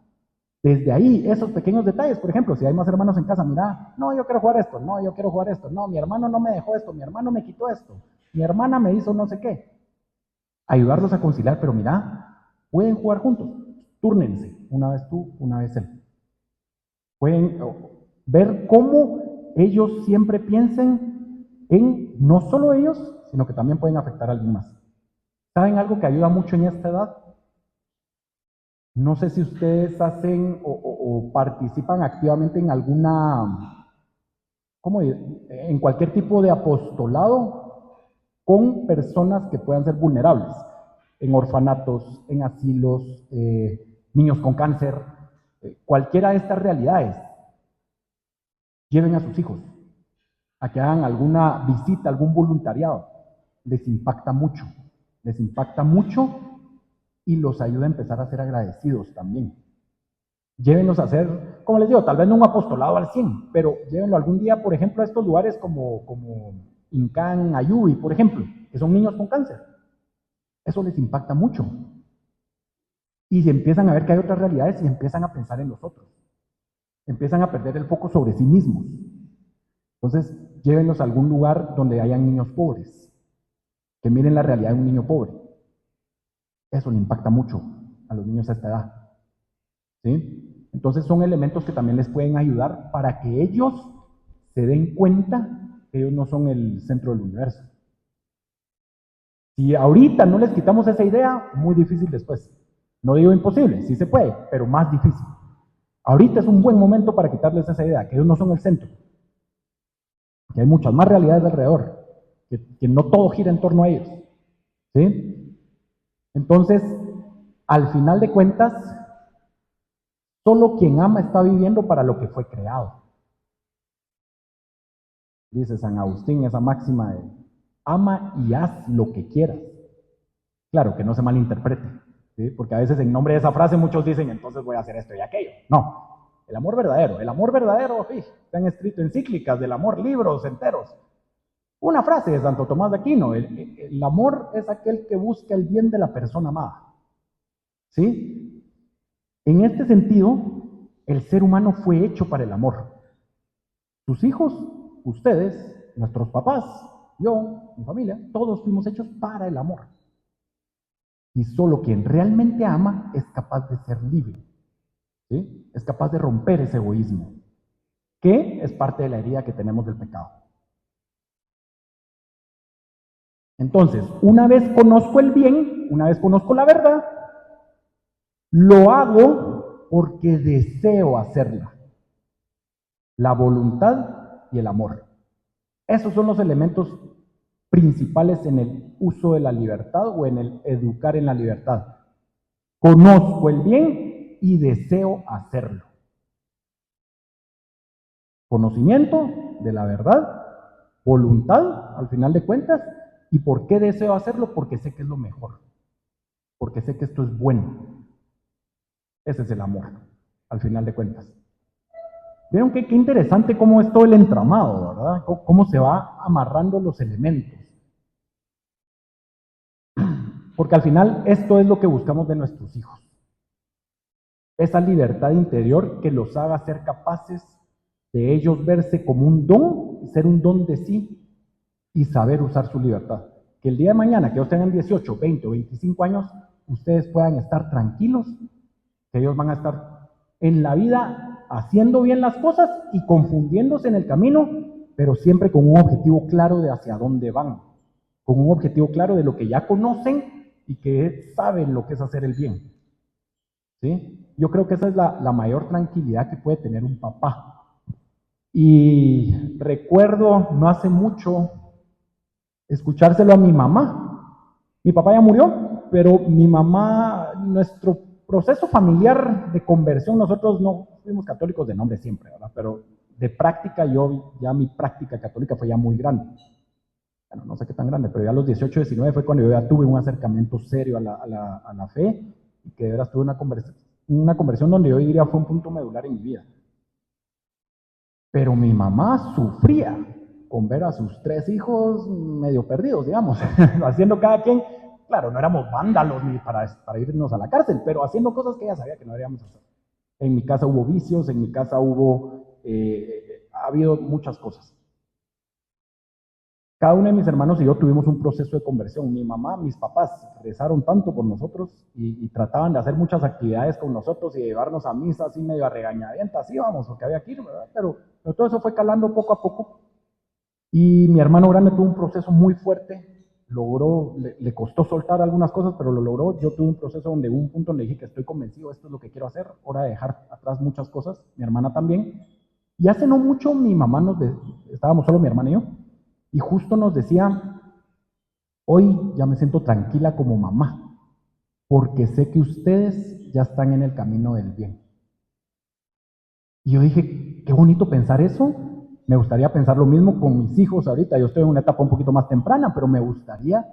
Desde ahí, esos pequeños detalles, por ejemplo, si hay más hermanos en casa, mira, no, yo quiero jugar esto, no, yo quiero jugar esto, no, mi hermano no me dejó esto, mi hermano me quitó esto, mi hermana me hizo no sé qué. Ayudarlos a conciliar, pero mira, pueden jugar juntos, túrnense, una vez tú, una vez él. Pueden ver cómo ellos siempre piensen en no solo ellos, sino que también pueden afectar a alguien más. ¿Saben algo que ayuda mucho en esta edad? No sé si ustedes hacen o participan activamente en alguna, en cualquier tipo de apostolado con personas que puedan ser vulnerables, en orfanatos, en asilos, niños con cáncer, cualquiera de estas realidades. Lleven a sus hijos a que hagan alguna visita, algún voluntariado. Les impacta mucho y los ayuda a empezar a ser agradecidos también. Llévenlos a hacer, como les digo, tal vez no un apostolado al 100, pero llévenlo algún día, por ejemplo, a estos lugares como Incán, Ayubi, por ejemplo, que son niños con cáncer. Eso les impacta mucho. Y empiezan a ver que hay otras realidades y empiezan a pensar en los otros. Empiezan a perder el foco sobre sí mismos. Entonces, llévenlos a algún lugar donde hayan niños pobres, que miren la realidad de un niño pobre. Eso le impacta mucho a los niños a esta edad. ¿sí? Entonces son elementos que también les pueden ayudar para que ellos se den cuenta que ellos no son el centro del universo. Si ahorita no les quitamos esa idea, muy difícil después. No digo imposible, sí se puede, pero más difícil. Ahorita es un buen momento para quitarles esa idea, que ellos no son el centro, que hay muchas más realidades alrededor, que no todo gira en torno a ellos. ¿Sí? Entonces, al final de cuentas, solo quien ama está viviendo para lo que fue creado. Dice San Agustín esa máxima de ama y haz lo que quieras. Claro, que no se malinterprete, ¿sí? Porque a veces en nombre de esa frase muchos dicen, entonces voy a hacer esto y aquello. No, el amor verdadero, sí, están escrito encíclicas del amor, libros enteros. Una frase de Santo Tomás de Aquino, el amor es aquel que busca el bien de la persona amada. ¿Sí? En este sentido, el ser humano fue hecho para el amor. Sus hijos, ustedes, nuestros papás, yo, mi familia, todos fuimos hechos para el amor. Y solo quien realmente ama es capaz de ser libre, ¿sí? Es capaz de romper ese egoísmo, que es parte de la herida que tenemos del pecado. Entonces, una vez conozco el bien, una vez conozco la verdad, lo hago porque deseo hacerla. La voluntad y el amor. Esos son los elementos principales en el uso de la libertad o en el educar en la libertad. Conozco el bien y deseo hacerlo. Conocimiento de la verdad, voluntad, al final de cuentas, ¿y por qué deseo hacerlo? Porque sé que es lo mejor, porque sé que esto es bueno. Ese es el amor, al final de cuentas. Vieron qué interesante cómo es todo el entramado, ¿verdad? Cómo se va amarrando los elementos. Porque al final esto es lo que buscamos de nuestros hijos. Esa libertad interior que los haga ser capaces de ellos verse como un don, ser un don de sí y saber usar su libertad. Que el día de mañana, que ellos tengan 18, 20 o 25 años, ustedes puedan estar tranquilos, que ellos van a estar en la vida haciendo bien las cosas y confundiéndose en el camino, pero siempre con un objetivo claro de hacia dónde van, con un objetivo claro de lo que ya conocen y que saben lo que es hacer el bien. ¿Sí? Yo creo que esa es la mayor tranquilidad que puede tener un papá. Y recuerdo no hace mucho escuchárselo a mi mamá. Mi papá ya murió, pero mi mamá, nuestro proceso familiar de conversión, nosotros no fuimos católicos de nombre siempre, ¿verdad? Pero de práctica, ya mi práctica católica fue ya muy grande. Bueno, no sé qué tan grande, pero ya a los 18, 19 fue cuando yo ya tuve un acercamiento serio a la fe y que de veras tuve una conversión donde yo diría fue un punto medular en mi vida. Pero mi mamá sufría con ver a sus 3 hijos medio perdidos, digamos, haciendo cada quien, claro, no éramos vándalos ni para irnos a la cárcel, pero haciendo cosas que ella sabía que no deberíamos hacer. En mi casa hubo vicios, en mi casa ha habido muchas cosas. Cada uno de mis hermanos y yo tuvimos un proceso de conversión. Mi mamá, mis papás rezaron tanto por nosotros y trataban de hacer muchas actividades con nosotros y de llevarnos a misa así medio a regañadientas, íbamos, porque había que ir, ¿verdad? Pero todo eso fue calando poco a poco. Y mi hermano grande tuvo un proceso muy fuerte, le costó soltar algunas cosas, pero lo logró. Yo tuve un proceso donde hubo un punto donde dije que estoy convencido, esto es lo que quiero hacer, hora de dejar atrás muchas cosas, mi hermana también. Y hace no mucho mi mamá estábamos solo mi hermana y yo, y justo nos decía, hoy ya me siento tranquila como mamá, porque sé que ustedes ya están en el camino del bien. Y yo dije, qué bonito pensar eso. Me gustaría pensar lo mismo con mis hijos ahorita. Yo estoy en una etapa un poquito más temprana, pero me gustaría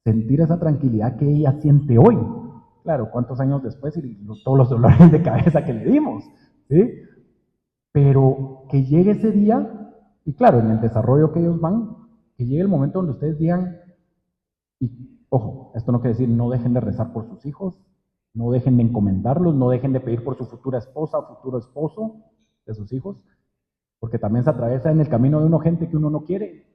sentir esa tranquilidad que ella siente hoy. Claro, cuántos años después y todos los dolores de cabeza que le dimos, ¿sí? Pero que llegue ese día, y claro, en el desarrollo que ellos van, que llegue el momento donde ustedes digan, y ojo, esto no quiere decir no dejen de rezar por sus hijos, no dejen de encomendarlos, no dejen de pedir por su futura esposa o futuro esposo de sus hijos, porque también se atraviesa en el camino de uno gente que uno no quiere,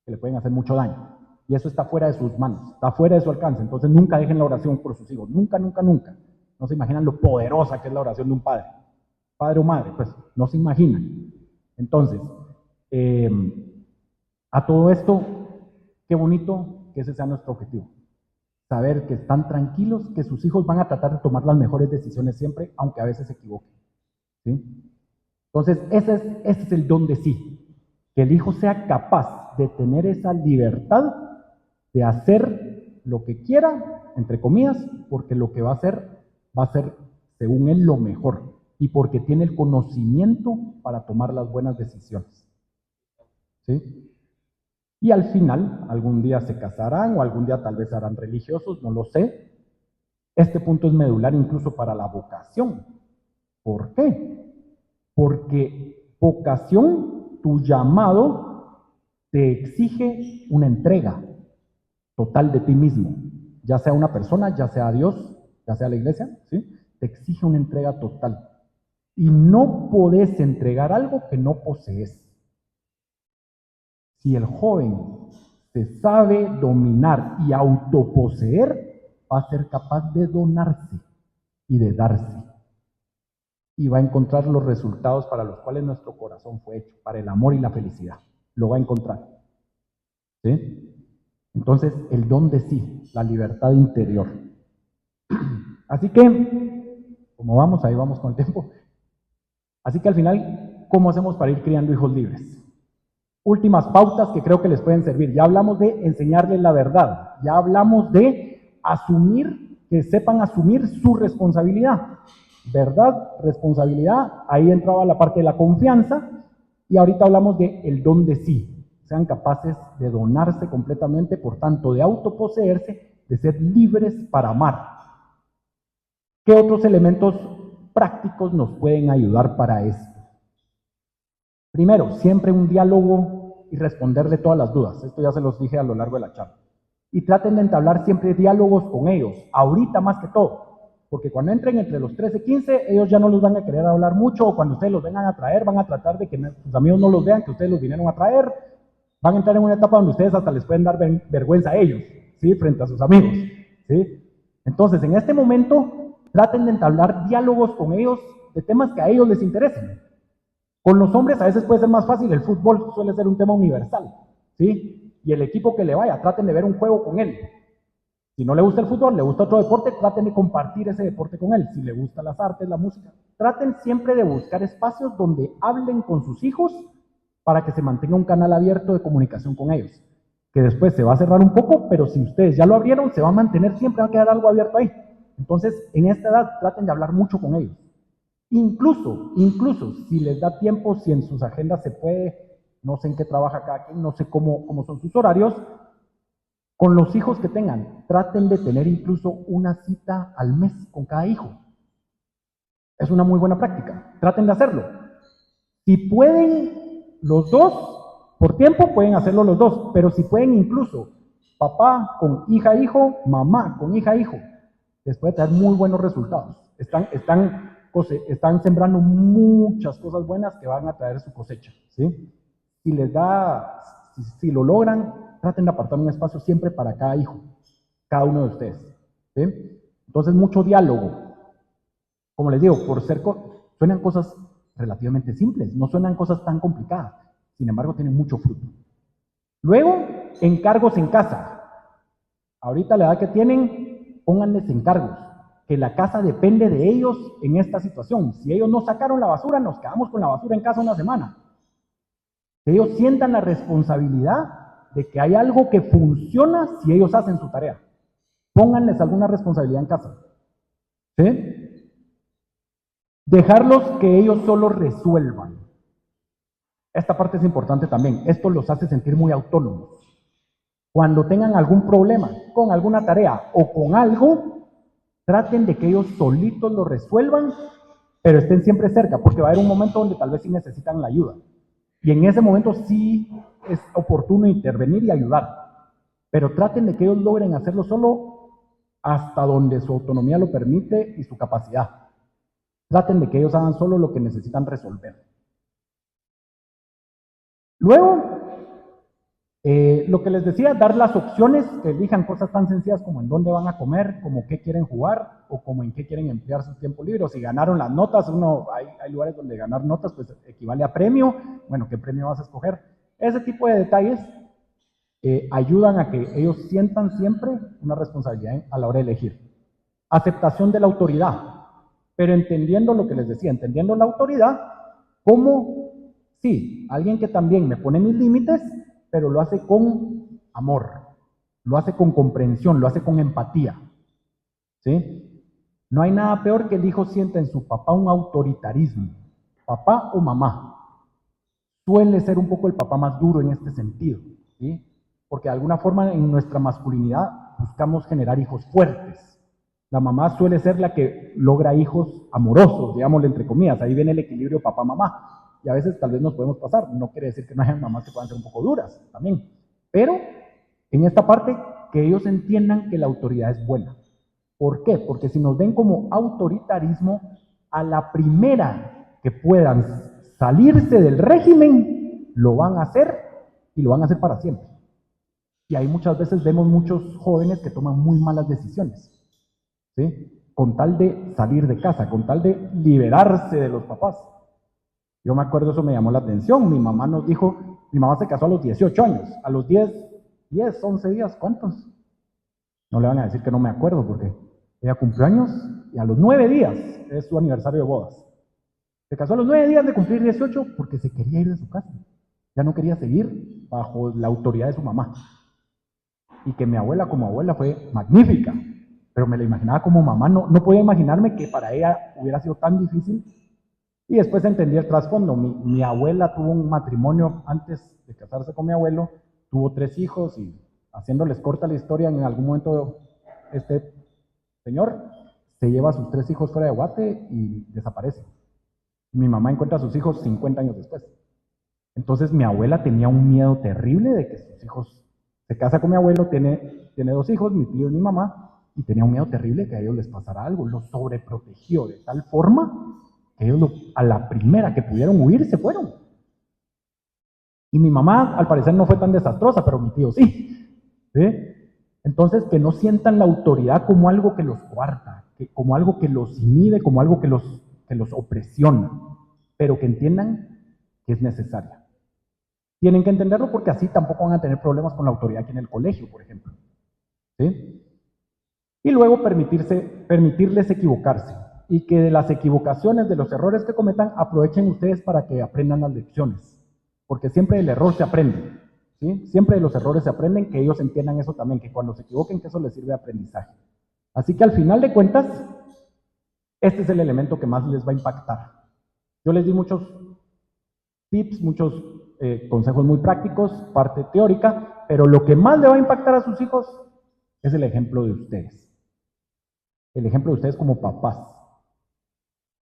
que le pueden hacer mucho daño. Y eso está fuera de sus manos, está fuera de su alcance. Entonces nunca dejen la oración por sus hijos, nunca, nunca, nunca. No se imaginan lo poderosa que es la oración de un padre. Padre o madre, pues no se imaginan. Entonces, eh, a todo esto, qué bonito que ese sea nuestro objetivo. Saber que están tranquilos, que sus hijos van a tratar de tomar las mejores decisiones siempre, aunque a veces se equivoquen. ¿Sí? Entonces, ese es el don de sí. Que el hijo sea capaz de tener esa libertad de hacer lo que quiera, entre comillas, porque lo que va a ser, según él, lo mejor. Y porque tiene el conocimiento para tomar las buenas decisiones. ¿Sí? Y al final, algún día se casarán o algún día tal vez serán religiosos, no lo sé. Este punto es medular incluso para la vocación. ¿Por qué? Porque vocación, tu llamado, te exige una entrega total de ti mismo, ya sea una persona, ya sea Dios, ya sea la iglesia, ¿sí? Te exige una entrega total. Y no podés entregar algo que no posees. Si el joven se sabe dominar y autoposeer, va a ser capaz de donarse y de darse. Y va a encontrar los resultados para los cuales nuestro corazón fue hecho, para el amor y la felicidad. Lo va a encontrar. ¿Sí? Entonces, el don de sí, la libertad interior. Así que, como vamos, ahí vamos con el tiempo. Así que al final, ¿cómo hacemos para ir criando hijos libres? Últimas pautas que creo que les pueden servir. Ya hablamos de enseñarles la verdad. Ya hablamos de asumir, que sepan asumir su responsabilidad. ¿Verdad? Responsabilidad. Ahí entraba la parte de la confianza. Y ahorita hablamos de el don de sí. Sean capaces de donarse completamente, por tanto, de autoposeerse, de ser libres para amar. ¿Qué otros elementos prácticos nos pueden ayudar para esto? Primero, siempre un diálogo y responderle todas las dudas. Esto ya se los dije a lo largo de la charla. Y traten de entablar siempre diálogos con ellos, ahorita más que todo. Porque cuando entren entre los 13 y 15, ellos ya no los van a querer hablar mucho, o cuando ustedes los vengan a traer, van a tratar de que sus amigos no los vean, que ustedes los vinieron a traer. Van a entrar en una etapa donde ustedes hasta les pueden dar vergüenza a ellos, ¿sí? Frente a sus amigos, ¿sí? Entonces, en este momento, traten de entablar diálogos con ellos de temas que a ellos les interesen. Con los hombres a veces puede ser más fácil, el fútbol suele ser un tema universal, ¿sí? Y el equipo que le vaya, traten de ver un juego con él. Si no le gusta el fútbol, le gusta otro deporte, traten de compartir ese deporte con él. Si le gustan las artes, la música, traten siempre de buscar espacios donde hablen con sus hijos para que se mantenga un canal abierto de comunicación con ellos. Que después se va a cerrar un poco, pero si ustedes ya lo abrieron, se va a mantener siempre, va a quedar algo abierto ahí. Entonces, en esta edad, traten de hablar mucho con ellos. Incluso, si les da tiempo, si en sus agendas se puede, no sé en qué trabaja cada quien, no sé cómo son sus horarios, con los hijos que tengan, traten de tener incluso una cita al mes con cada hijo. Es una muy buena práctica, traten de hacerlo. Si pueden los dos, por tiempo pueden hacerlo los dos, pero si pueden incluso papá con hija-hijo, mamá con hija-hijo, les puede traer muy buenos resultados. Están sembrando muchas cosas buenas que van a traer su cosecha, ¿sí? Si les da, si lo logran, traten de apartar un espacio siempre para cada hijo, cada uno de ustedes, ¿sí? Entonces, mucho diálogo. Como les digo, suenan cosas relativamente simples, no suenan cosas tan complicadas, sin embargo, tienen mucho fruto. Luego, encargos en casa. Ahorita la edad que tienen, pónganles encargos, que la casa depende de ellos en esta situación. Si ellos no sacaron la basura, nos quedamos con la basura en casa una semana. Que ellos sientan la responsabilidad de que hay algo que funciona si ellos hacen su tarea. Pónganles alguna responsabilidad en casa. ¿Sí? Dejarlos que ellos solo resuelvan. Esta parte es importante también. Esto los hace sentir muy autónomos. Cuando tengan algún problema con alguna tarea o con algo, traten de que ellos solitos lo resuelvan, pero estén siempre cerca, porque va a haber un momento donde tal vez sí necesitan la ayuda. Y en ese momento sí es oportuno intervenir y ayudar. Pero traten de que ellos logren hacerlo solo hasta donde su autonomía lo permite y su capacidad. Traten de que ellos hagan solo lo que necesitan resolver. Luego, Lo que les decía, dar las opciones, que elijan cosas tan sencillas como en dónde van a comer, como qué quieren jugar o como en qué quieren emplear su tiempo libre. O si ganaron las notas, hay lugares donde ganar notas pues equivale a premio. Bueno, ¿qué premio vas a escoger? Ese tipo de detalles ayudan a que ellos sientan siempre una responsabilidad a la hora de elegir. Aceptación de la autoridad, pero entendiendo lo que les decía, entendiendo la autoridad como, sí, alguien que también me pone mis límites, pero lo hace con amor, lo hace con comprensión, lo hace con empatía, ¿sí? No hay nada peor que el hijo sienta en su papá un autoritarismo, papá o mamá. Suele ser un poco el papá más duro en este sentido, ¿sí? Porque de alguna forma en nuestra masculinidad buscamos generar hijos fuertes. La mamá suele ser la que logra hijos amorosos, digámosle entre comillas. Ahí viene el equilibrio papá-mamá. Y a veces tal vez nos podemos pasar. No quiere decir que no haya mamás que puedan ser un poco duras también. Pero en esta parte, que ellos entiendan que la autoridad es buena. ¿Por qué? Porque si nos ven como autoritarismo, a la primera que puedan salirse del régimen, lo van a hacer y lo van a hacer para siempre. Y ahí muchas veces vemos muchos jóvenes que toman muy malas decisiones, ¿sí? Con tal de salir de casa, con tal de liberarse de los papás. Yo me acuerdo, eso me llamó la atención. Mi mamá nos dijo, mi mamá se casó a los 18 años, a los 11 días, ¿cuántos? No le van a decir que no me acuerdo porque ella cumplió años y a los 9 días es su aniversario de bodas. Se casó a los 9 días de cumplir 18 porque se quería ir de su casa. Ya no quería seguir bajo la autoridad de su mamá. Y que mi abuela como abuela fue magnífica, pero me la imaginaba como mamá. No podía imaginarme que para ella hubiera sido tan difícil. Y después entendí el trasfondo. Mi abuela tuvo un matrimonio antes de casarse con mi abuelo, tuvo 3 hijos y haciéndoles corta la historia, en algún momento este señor se lleva a sus 3 hijos fuera de Guate y desaparece. Mi mamá encuentra a sus hijos 50 años después. Entonces mi abuela tenía un miedo terrible de que sus hijos, se casa con mi abuelo, tiene 2 hijos, mi tío y mi mamá, y tenía un miedo terrible de que a ellos les pasara algo. Los sobreprotegió de tal forma que ellos a la primera que pudieron huir se fueron. Y mi mamá al parecer no fue tan desastrosa, pero mi tío sí. ¿Sí? Entonces, que no sientan la autoridad como algo que los coarta, como algo que los inhibe, como algo que los opresiona, pero que entiendan que es necesaria. Tienen que entenderlo porque así tampoco van a tener problemas con la autoridad aquí en el colegio, por ejemplo. ¿Sí? Y luego permitirles equivocarse y que de las equivocaciones, de los errores que cometan, aprovechen ustedes para que aprendan las lecciones, porque siempre del error se aprende. ¿Sí? Siempre de los errores se aprenden, que ellos entiendan eso también, que cuando se equivoquen, que eso les sirve de aprendizaje. Así que al final de cuentas, este es el elemento que más les va a impactar. Yo les di muchos tips, muchos consejos muy prácticos, parte teórica, pero lo que más le va a impactar a sus hijos es el ejemplo de ustedes. El ejemplo de ustedes como papás.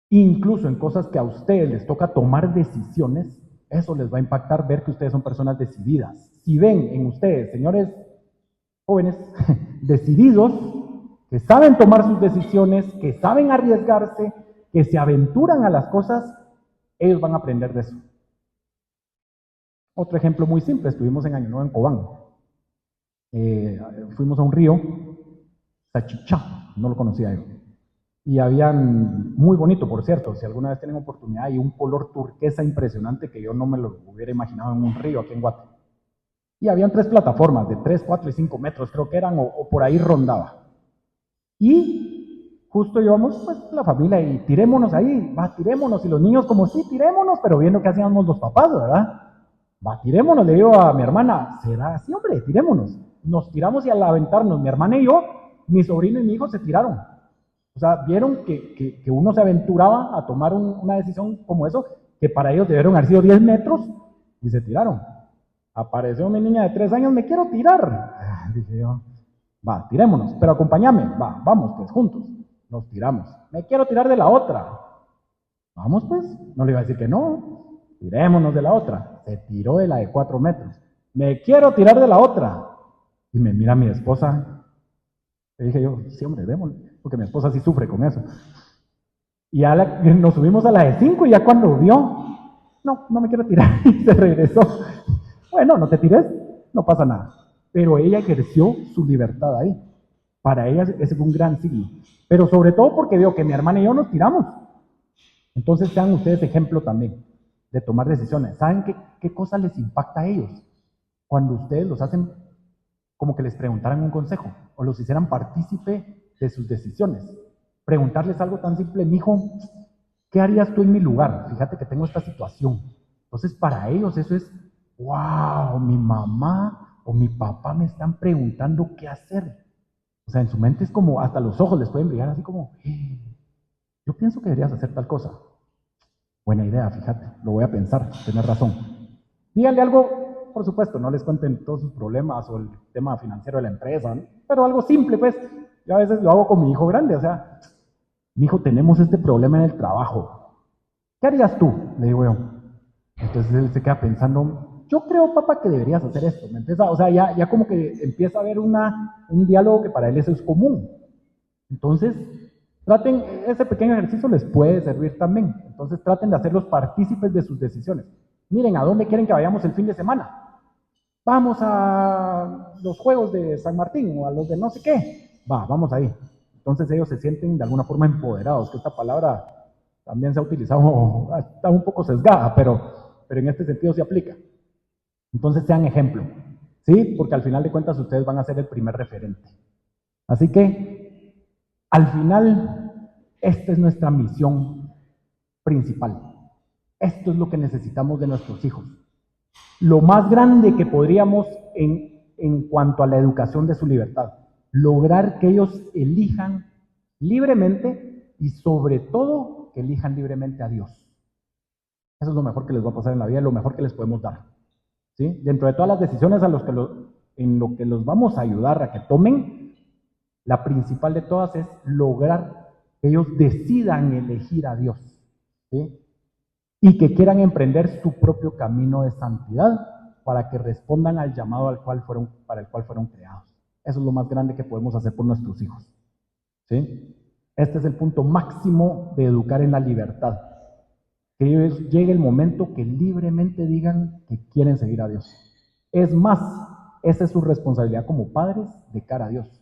Incluso en cosas que a ustedes les toca tomar decisiones, eso les va a impactar ver que ustedes son personas decididas. Si ven en ustedes, señores jóvenes, decididos, que saben tomar sus decisiones, que saben arriesgarse, que se aventuran a las cosas, ellos van a aprender de eso. Otro ejemplo muy simple, estuvimos en Año Nuevo en Cobán. Fuimos a un río, Sachichá, no lo conocía yo. Y habían, muy bonito por cierto, si alguna vez tienen oportunidad, hay un color turquesa impresionante que yo no me lo hubiera imaginado en un río aquí en Guate. Y habían 3 plataformas de 3, 4 y 5 metros, creo que eran, o por ahí rondaba. Y justo íbamos, pues, la familia y tirémonos ahí, va, tirémonos. Y los niños como, sí, tirémonos, pero viendo qué hacíamos los papás, ¿verdad? Va, tirémonos, le digo a mi hermana, ¿será así, hombre? Tirémonos. Nos tiramos y al aventarnos, mi hermana y yo, mi sobrino y mi hijo se tiraron. O sea, vieron que uno se aventuraba a tomar una decisión como eso, que para ellos debieron haber sido 10 metros, y se tiraron. Apareció mi niña de 3 años, me quiero tirar. Dije yo, va, tirémonos, pero acompáñame, va, vamos pues, juntos. Nos tiramos. Me quiero tirar de la otra. Vamos pues, no le iba a decir que no, tirémonos de la otra. Se tiró de la de 4 metros. Me quiero tirar de la otra. Y me mira mi esposa. Le dije yo, sí hombre, démosle, porque mi esposa sí sufre con eso. Y ya nos subimos a la de 5 y ya cuando vio, no me quiero tirar, y se regresó. Bueno, no te tires, no pasa nada. Pero ella ejerció su libertad ahí. Para ella ese fue un gran signo. Pero sobre todo porque veo que mi hermana y yo nos tiramos. Entonces sean ustedes ejemplo también de tomar decisiones. ¿Saben qué cosa les impacta a ellos? Cuando ustedes los hacen como que les preguntaran un consejo o los hicieran partícipe de sus decisiones. Preguntarles algo tan simple, mijo, ¿qué harías tú en mi lugar? Fíjate que tengo esta situación. Entonces para ellos eso es, wow, mi mamá o mi papá me están preguntando qué hacer. O sea, en su mente es como, hasta los ojos les pueden brillar así como, yo pienso que deberías hacer tal cosa. Buena idea, fíjate, lo voy a pensar, tienes razón. Díganle algo, por supuesto, no les cuenten todos sus problemas o el tema financiero de la empresa, ¿no? Pero algo simple, pues. Yo a veces lo hago con mi hijo grande, o sea, mi hijo, tenemos este problema en el trabajo. ¿Qué harías tú? Le digo yo. Entonces él se queda pensando, yo creo, papá, que deberías hacer esto. Me empieza, o sea, ya como que empieza a haber un diálogo que para él eso es común. Entonces, traten, ese pequeño ejercicio les puede servir también. Entonces, traten de hacerlos partícipes de sus decisiones. Miren, ¿a dónde quieren que vayamos el fin de semana? Vamos a los juegos de San Martín o a los de no sé qué. Vamos ahí. Entonces ellos se sienten de alguna forma empoderados, que esta palabra también se ha utilizado, está un poco sesgada, pero en este sentido se aplica. Entonces sean ejemplo, ¿sí? Porque al final de cuentas ustedes van a ser el primer referente. Así que, al final, esta es nuestra misión principal. Esto es lo que necesitamos de nuestros hijos. Lo más grande que podríamos en cuanto a la educación de su libertad, lograr que ellos elijan libremente y sobre todo que elijan libremente a Dios. Eso es lo mejor que les va a pasar en la vida, lo mejor que les podemos dar. ¿Sí? Dentro de todas las decisiones en lo que los vamos a ayudar a que tomen, la principal de todas es lograr que ellos decidan elegir a Dios, ¿sí? Y que quieran emprender su propio camino de santidad para que respondan al llamado para el cual fueron creados. Eso es lo más grande que podemos hacer por nuestros hijos, ¿sí? Este es el punto máximo de educar en la libertad. Que ellos llegue el momento que libremente digan que quieren seguir a Dios. Es más, esa es su responsabilidad como padres de cara a Dios.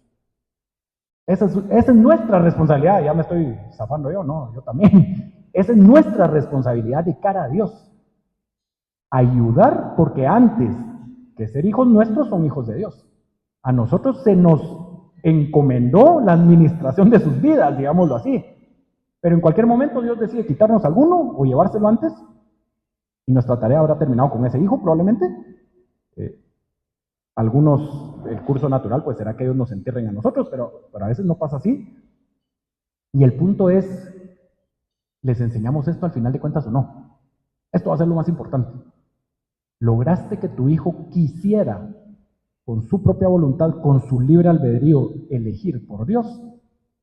Esa es nuestra responsabilidad, ya me estoy zafando yo, no, yo también. Esa es nuestra responsabilidad de cara a Dios. Ayudar, porque antes que ser hijos nuestros son hijos de Dios. A nosotros se nos encomendó la administración de sus vidas, digámoslo así. Pero en cualquier momento Dios decide quitarnos alguno o llevárselo antes y nuestra tarea habrá terminado con ese hijo probablemente. Algunos, el curso natural pues será que ellos nos entierren a nosotros, pero a veces no pasa así. Y el punto es, ¿les enseñamos esto al final de cuentas o no? Esto va a ser lo más importante. ¿Lograste que tu hijo quisiera, con su propia voluntad, con su libre albedrío, elegir por Dios?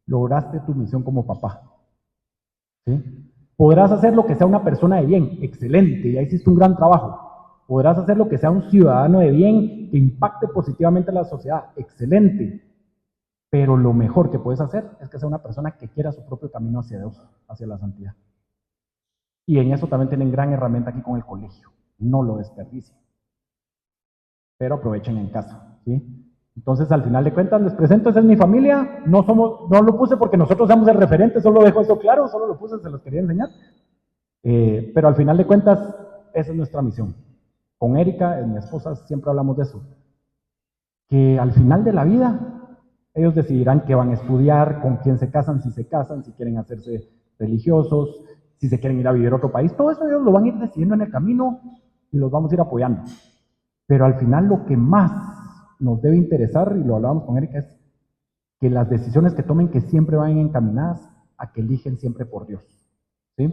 Lograste tu misión como papá. ¿Sí? Podrás hacer lo que sea una persona de bien, excelente, ya hiciste un gran trabajo. Podrás hacer lo que sea un ciudadano de bien que impacte positivamente a la sociedad, excelente. Pero lo mejor que puedes hacer es que sea una persona que quiera su propio camino hacia Dios, hacia la santidad. Y en eso también tienen gran herramienta aquí con el colegio. No lo desperdicien. Pero aprovechen en casa, ¿sí? Entonces, al final de cuentas, les presento, esa es mi familia. No lo puse porque nosotros seamos el referente, solo dejo eso claro, solo lo puse, se los quería enseñar. Pero al final de cuentas, esa es nuestra misión. Con Erika, mi esposa, siempre hablamos de eso. Que al final de la vida, ellos decidirán qué van a estudiar, con quién se casan, si quieren hacerse religiosos, si se quieren ir a vivir a otro país. Todo eso ellos lo van a ir decidiendo en el camino y los vamos a ir apoyando. Pero al final lo que más nos debe interesar, y lo hablábamos con Erika, es que las decisiones que tomen que siempre vayan encaminadas a que eligen siempre por Dios, ¿sí?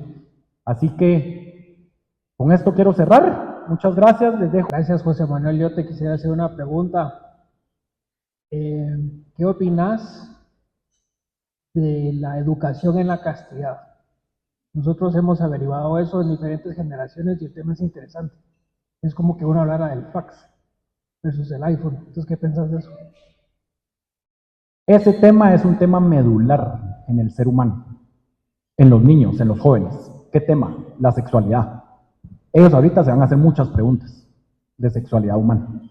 Así que con esto quiero cerrar. Muchas gracias, les dejo. Gracias, José Manuel. Yo te quisiera hacer una pregunta. ¿Qué opinas de la educación en la castidad? Nosotros hemos averiguado eso en diferentes generaciones y el tema es interesante. Es como que uno hablara del fax versus el iPhone. Entonces, ¿qué pensás de eso? Ese tema es un tema medular en el ser humano, en los niños, en los jóvenes. ¿Qué tema? La sexualidad. Ellos ahorita se van a hacer muchas preguntas de sexualidad humana.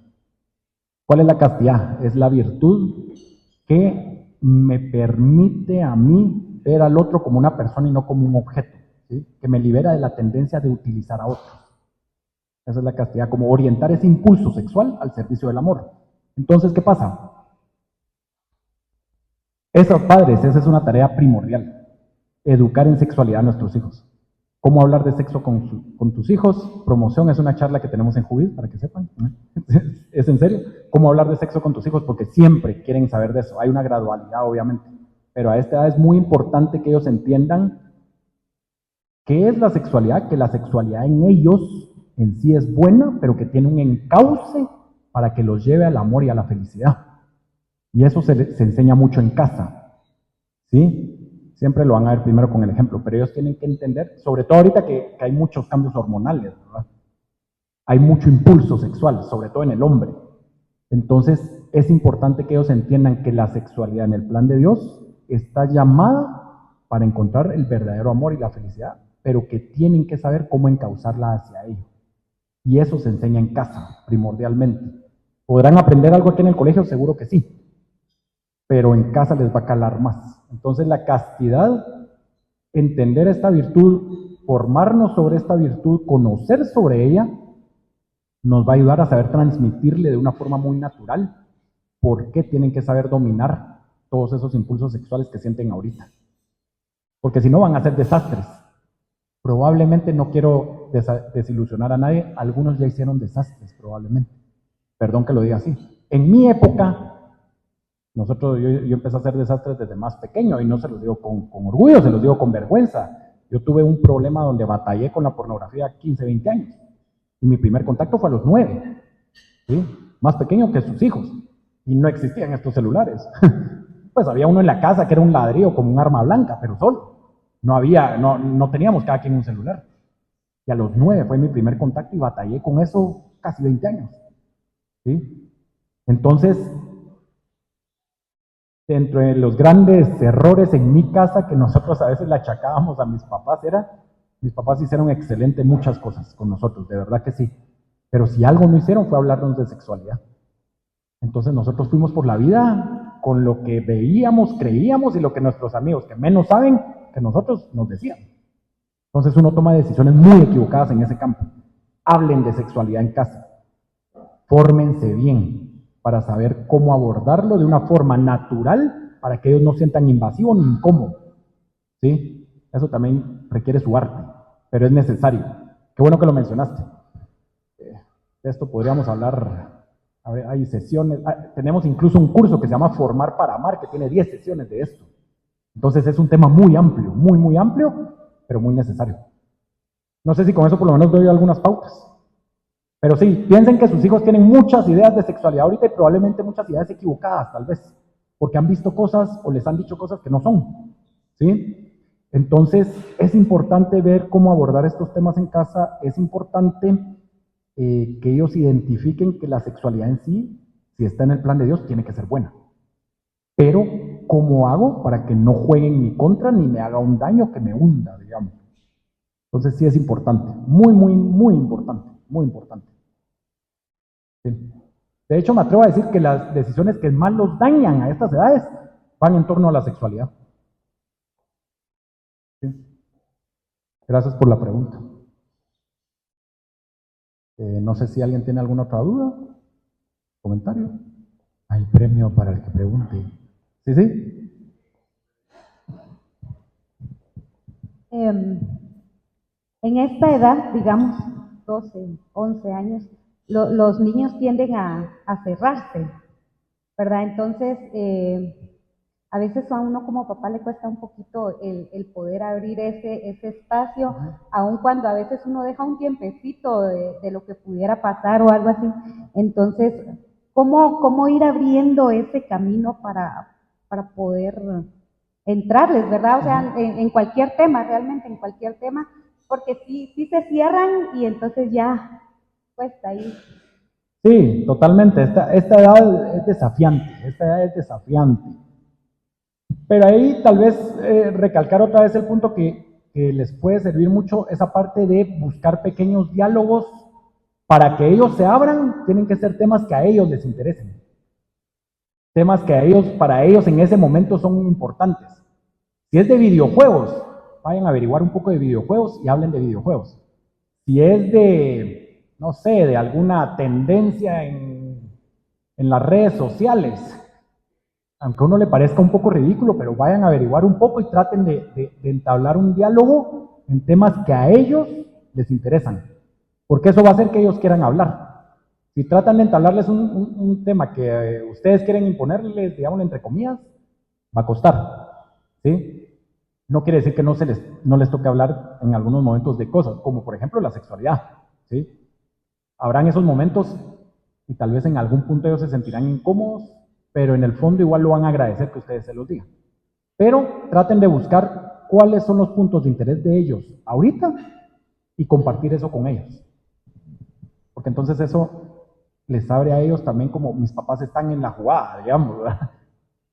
¿Cuál es la castidad? Es la virtud que me permite a mí ver al otro como una persona y no como un objeto, ¿sí? Que me libera de la tendencia de utilizar a otros. Esa es la castidad, como orientar ese impulso sexual al servicio del amor. Entonces, ¿qué pasa? Esos padres, esa es una tarea primordial. Educar en sexualidad a nuestros hijos. ¿Cómo hablar de sexo con tus hijos? Promoción es una charla que tenemos en Jubil, para que sepan. ¿Es en serio? ¿Cómo hablar de sexo con tus hijos? Porque siempre quieren saber de eso. Hay una gradualidad, obviamente. Pero a esta edad es muy importante que ellos entiendan qué es la sexualidad, que la sexualidad en ellos en sí es buena, pero que tiene un encauce para que los lleve al amor y a la felicidad. Y eso se enseña mucho en casa, ¿sí? Siempre lo van a ver primero con el ejemplo, pero ellos tienen que entender, sobre todo ahorita que hay muchos cambios hormonales, ¿verdad? Hay mucho impulso sexual, sobre todo en el hombre. Entonces, es importante que ellos entiendan que la sexualidad en el plan de Dios está llamada para encontrar el verdadero amor y la felicidad, pero que tienen que saber cómo encauzarla hacia ello. Y eso se enseña en casa, primordialmente. ¿Podrán aprender algo aquí en el colegio? Seguro que sí, pero en casa les va a calar más. Entonces, la castidad, entender esta virtud, formarnos sobre esta virtud, conocer sobre ella, nos va a ayudar a saber transmitirle de una forma muy natural por qué tienen que saber dominar todos esos impulsos sexuales que sienten ahorita. Porque si no van a ser desastres. Probablemente, no quiero desilusionar a nadie, algunos ya hicieron desastres probablemente. Perdón que lo diga así. En mi época, yo empecé a hacer desastres desde más pequeño y no se los digo con orgullo, se los digo con vergüenza. Yo tuve un problema donde batallé con la pornografía a 15, 20 años. Y mi primer contacto fue a los 9, ¿sí? Más pequeño que sus hijos. Y no existían estos celulares. Pues había uno en la casa que era un ladrillo como un arma blanca, pero solo. No teníamos cada quien un celular. Y a los 9 fue mi primer contacto y batallé con eso casi 20 años. ¿Sí? Entonces, dentro de los grandes errores en mi casa que nosotros a veces le achacábamos a mis papás mis papás hicieron excelente muchas cosas con nosotros, de verdad que sí. Pero si algo no hicieron fue hablarnos de sexualidad. Entonces nosotros fuimos por la vida con lo que veíamos, creíamos y lo que nuestros amigos que menos saben que nosotros nos decían. Entonces uno toma decisiones muy equivocadas en ese campo. Hablen de sexualidad en casa. Fórmense bien para saber cómo abordarlo de una forma natural para que ellos no sientan invasivo ni incómodo. ¿Sí? Eso también requiere su arte, pero es necesario. Qué bueno que lo mencionaste. De esto podríamos hablar. A ver, hay sesiones, tenemos incluso un curso que se llama Formar para Amar, que tiene 10 sesiones de esto. Entonces es un tema muy amplio, muy, muy amplio, pero muy necesario. No sé si con eso por lo menos doy algunas pautas. Pero sí, piensen que sus hijos tienen muchas ideas de sexualidad ahorita y probablemente muchas ideas equivocadas, tal vez, porque han visto cosas o les han dicho cosas que no son. ¿Sí? Entonces, es importante ver cómo abordar estos temas en casa, es importante que ellos identifiquen que la sexualidad en sí, si está en el plan de Dios, tiene que ser buena. Pero, ¿cómo hago para que no juegue en mi contra ni me haga un daño que me hunda, digamos? Entonces, sí es importante, muy, muy, muy importante, muy importante. Sí. De hecho, me atrevo a decir que las decisiones que más los dañan a estas edades van en torno a la sexualidad. Sí. Gracias por la pregunta. No sé si alguien tiene alguna otra duda, comentario. Hay premio para el que pregunte. Sí, sí. En esta edad, digamos 12, 11 años, los niños tienden a cerrarse, ¿verdad? Entonces, a veces a uno como papá le cuesta un poquito el poder abrir ese espacio, aun cuando a veces uno deja un tiempecito de lo que pudiera pasar o algo así. Entonces, ¿cómo ir abriendo ese camino para poder entrarles, ¿verdad? O sea, en cualquier tema, realmente en cualquier tema, porque sí se cierran y entonces ya cuesta ahí. Sí, totalmente. Esta edad es desafiante, esta edad es desafiante. Pero ahí tal vez recalcar otra vez el punto que les puede servir mucho, esa parte de buscar pequeños diálogos para que ellos se abran, tienen que ser temas que a ellos les interesen. temas que para ellos en ese momento son importantes. Si es de videojuegos, vayan a averiguar un poco de videojuegos y hablen de videojuegos. Si es de, no sé, de alguna tendencia en las redes sociales, aunque a uno le parezca un poco ridículo, pero vayan a averiguar un poco y traten de entablar un diálogo en temas que a ellos les interesan, porque eso va a hacer que ellos quieran hablar. Si tratan de entablarles un tema que ustedes quieren imponerles, digamos, entre comillas, va a costar, ¿sí? No quiere decir que no les toque hablar en algunos momentos de cosas, como por ejemplo la sexualidad, ¿sí? Habrán esos momentos y tal vez en algún punto ellos se sentirán incómodos, pero en el fondo igual lo van a agradecer que ustedes se los digan. Pero traten de buscar cuáles son los puntos de interés de ellos ahorita y compartir eso con ellos. Porque entonces eso les abre a ellos también como mis papás están en la jugada, digamos, ¿verdad?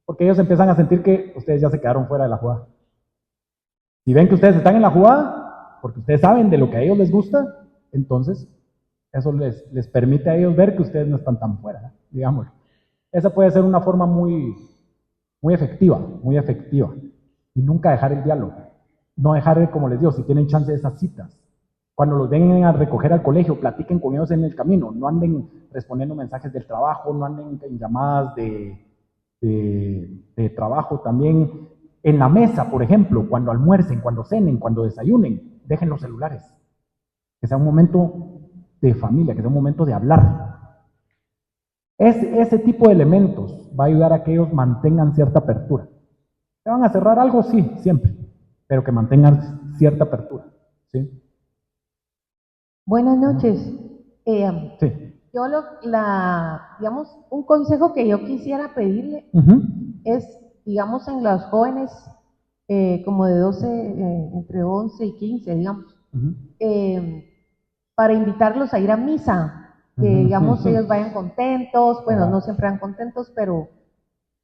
Porque ellos empiezan a sentir que ustedes ya se quedaron fuera de la jugada. Si ven que ustedes están en la jugada, porque ustedes saben de lo que a ellos les gusta, entonces eso les permite a ellos ver que ustedes no están tan fuera, digamos. Esa puede ser una forma muy efectiva, muy efectiva. Y nunca dejar el diálogo. No dejar, como les digo, si tienen chance de esas citas. Cuando los vengan a recoger al colegio, platiquen con ellos en el camino. No anden respondiendo mensajes del trabajo, no anden en llamadas de trabajo también. En la mesa, por ejemplo, cuando almuercen, cuando cenen, cuando desayunen, dejen los celulares. Que sea un momento de familia, que sea un momento de hablar. Ese tipo de elementos va a ayudar a que ellos mantengan cierta apertura. ¿Se van a cerrar algo? Sí, siempre, pero que mantengan cierta apertura. ¿Sí? Buenas noches. Sí. Yo digamos, un consejo que yo quisiera pedirle es, digamos, en los jóvenes como de 12, entre 11 y 15, digamos, para invitarlos a ir a misa, que digamos ellos vayan contentos, bueno, no siempre van contentos, pero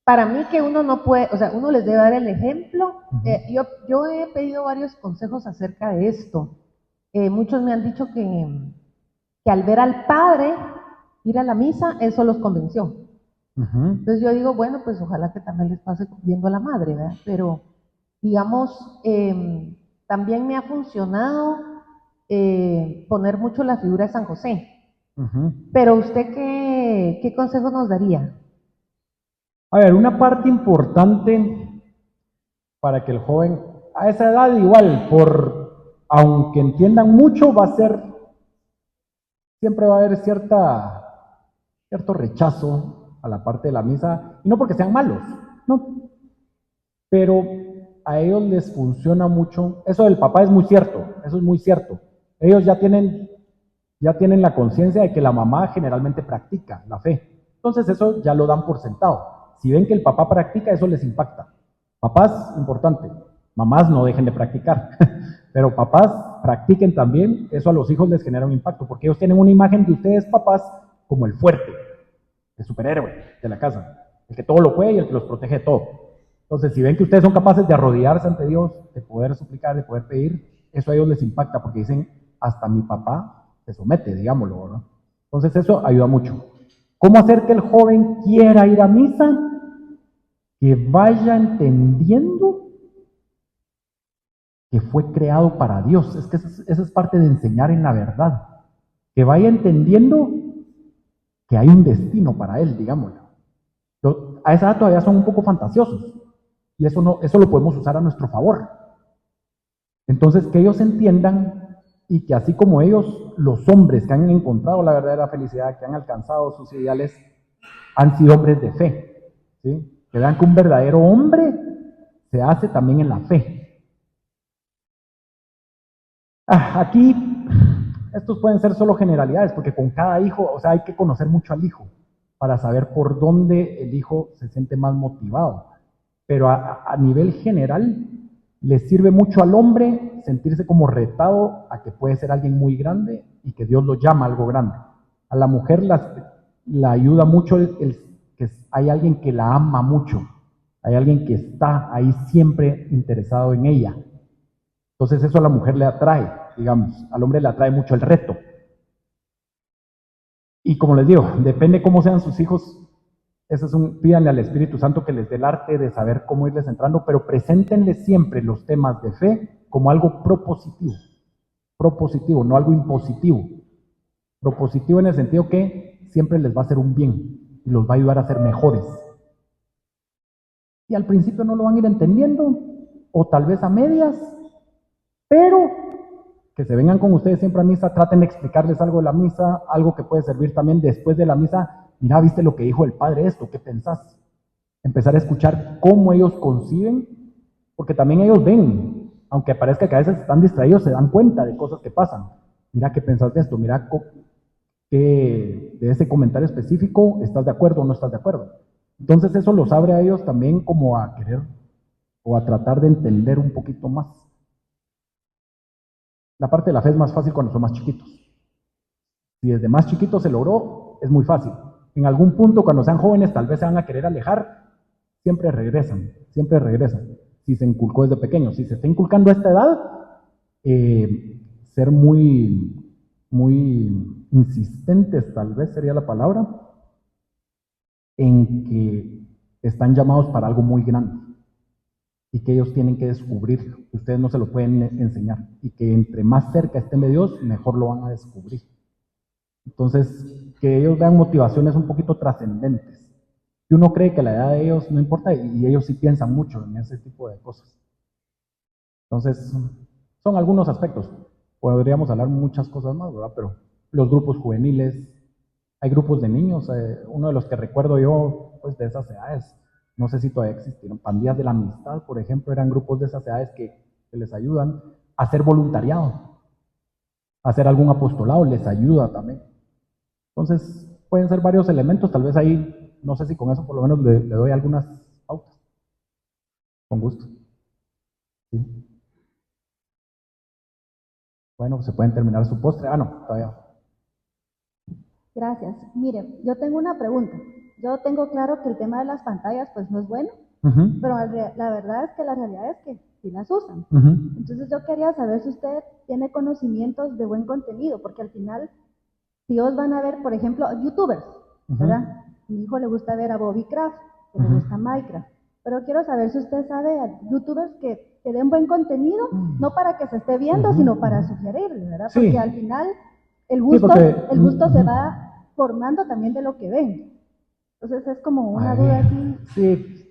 para mí que uno no puede, o sea, uno les debe dar el ejemplo. Yo he pedido varios consejos acerca de esto. Muchos me han dicho que al ver al padre ir a la misa, eso los convenció. Entonces yo digo, bueno, pues ojalá que también les pase viendo a la madre, ¿verdad? Pero, digamos, también me ha funcionado poner mucho la figura de San José. Pero usted, ¿qué consejo nos daría? A ver, una parte importante para que el joven, a esa edad igual, aunque entiendan mucho, siempre va a haber cierto rechazo a la parte de la misa, y no porque sean malos, no, pero a ellos les funciona mucho, eso del papá es muy cierto, eso es muy cierto, ellos ya tienen la conciencia de que la mamá generalmente practica la fe, entonces eso ya lo dan por sentado. Si ven que el papá practica, eso les impacta. Papás, importante, mamás no dejen de practicar, pero papás practiquen también, eso a los hijos les genera un impacto, porque ellos tienen una imagen de ustedes papás como el fuerte, el superhéroe de la casa, el que todo lo puede y el que los protege de todo. Entonces, si ven que ustedes son capaces de arrodillarse ante Dios, de poder suplicar, de poder pedir, eso a ellos les impacta, porque dicen, hasta mi papá se somete, digámoslo, ¿no? Entonces eso ayuda mucho. ¿Cómo hacer que el joven quiera ir a misa? Que vaya entendiendo que fue creado para Dios. Es que esa es parte de enseñar en la verdad. Que vaya entendiendo que hay un destino para él, digámoslo. A esa edad todavía son un poco fantasiosos. Y eso lo podemos usar a nuestro favor. Entonces, que ellos entiendan y que así como ellos, los hombres que han encontrado la verdadera felicidad, que han alcanzado sus ideales, han sido hombres de fe. ¿Sí? Que vean que un verdadero hombre se hace también en la fe. Aquí, estos pueden ser solo generalidades, porque con cada hijo, o sea, hay que conocer mucho al hijo para saber por dónde el hijo se siente más motivado. Pero a nivel general, le sirve mucho al hombre sentirse como retado a que puede ser alguien muy grande y que Dios lo llama a algo grande. A la mujer la ayuda mucho que hay alguien que la ama mucho, hay alguien que está ahí siempre interesado en ella. Entonces eso a la mujer le atrae, digamos, al hombre le atrae mucho el reto. Y como les digo, depende cómo sean sus hijos, Pídanle al Espíritu Santo que les dé el arte de saber cómo irles entrando, pero preséntenles siempre los temas de fe como algo propositivo, no algo impositivo. Propositivo en el sentido que siempre les va a hacer un bien y los va a ayudar a ser mejores. Y al principio no lo van a ir entendiendo, o tal vez a medias, pero que se vengan con ustedes siempre a misa, traten de explicarles algo de la misa, algo que puede servir también después de la misa. Mira, ¿viste lo que dijo el padre esto? ¿Qué pensás? Empezar a escuchar cómo ellos conciben, porque también ellos ven, aunque parezca que a veces están distraídos, se dan cuenta de cosas que pasan. Mira, ¿qué pensás de esto? Mira, que de ese comentario específico, ¿estás de acuerdo o no estás de acuerdo? Entonces eso los abre a ellos también como a querer o a tratar de entender un poquito más. La parte de la fe es más fácil cuando son más chiquitos. Si desde más chiquitos se logró, es muy fácil. En algún punto, cuando sean jóvenes, tal vez se van a querer alejar, siempre regresan, siempre regresan. Si se inculcó desde pequeño, si se está inculcando a esta edad, ser muy insistentes, tal vez sería la palabra, en que están llamados para algo muy grande y que ellos tienen que descubrirlo, que ustedes no se lo pueden enseñar y que entre más cerca estén de Dios, mejor lo van a descubrir. Entonces, que ellos vean motivaciones un poquito trascendentes. Que uno cree que la edad de ellos no importa y ellos sí piensan mucho en ese tipo de cosas. Entonces, son algunos aspectos. Podríamos hablar muchas cosas más, ¿verdad? Pero los grupos juveniles, hay grupos de niños, uno de los que recuerdo yo, pues de esas edades, no sé si todavía existieron, pandillas de la amistad, por ejemplo, eran grupos de esas edades que les ayudan a hacer voluntariado, a hacer algún apostolado, les ayuda también. Entonces, pueden ser varios elementos, tal vez ahí, no sé si con eso por lo menos le doy algunas pautas. Con gusto. ¿Sí? Bueno, se pueden terminar su postre. Ah, no, todavía. Gracias. Mire, yo tengo una pregunta. Yo tengo claro que el tema de las pantallas pues no es bueno, pero la verdad es que la realidad es que sí las usan. Entonces yo quería saber si usted tiene conocimientos de buen contenido, porque al final, si os van a ver, por ejemplo, youtubers, ¿verdad? Mi hijo le gusta ver a Bobby Craft, que le gusta Minecraft, pero quiero saber si usted sabe a youtubers que den buen contenido, no para que se esté viendo, sino para sugerirle, ¿verdad? Sí. Porque al final el gusto, el gusto se va formando también de lo que ven. Entonces es como una duda así.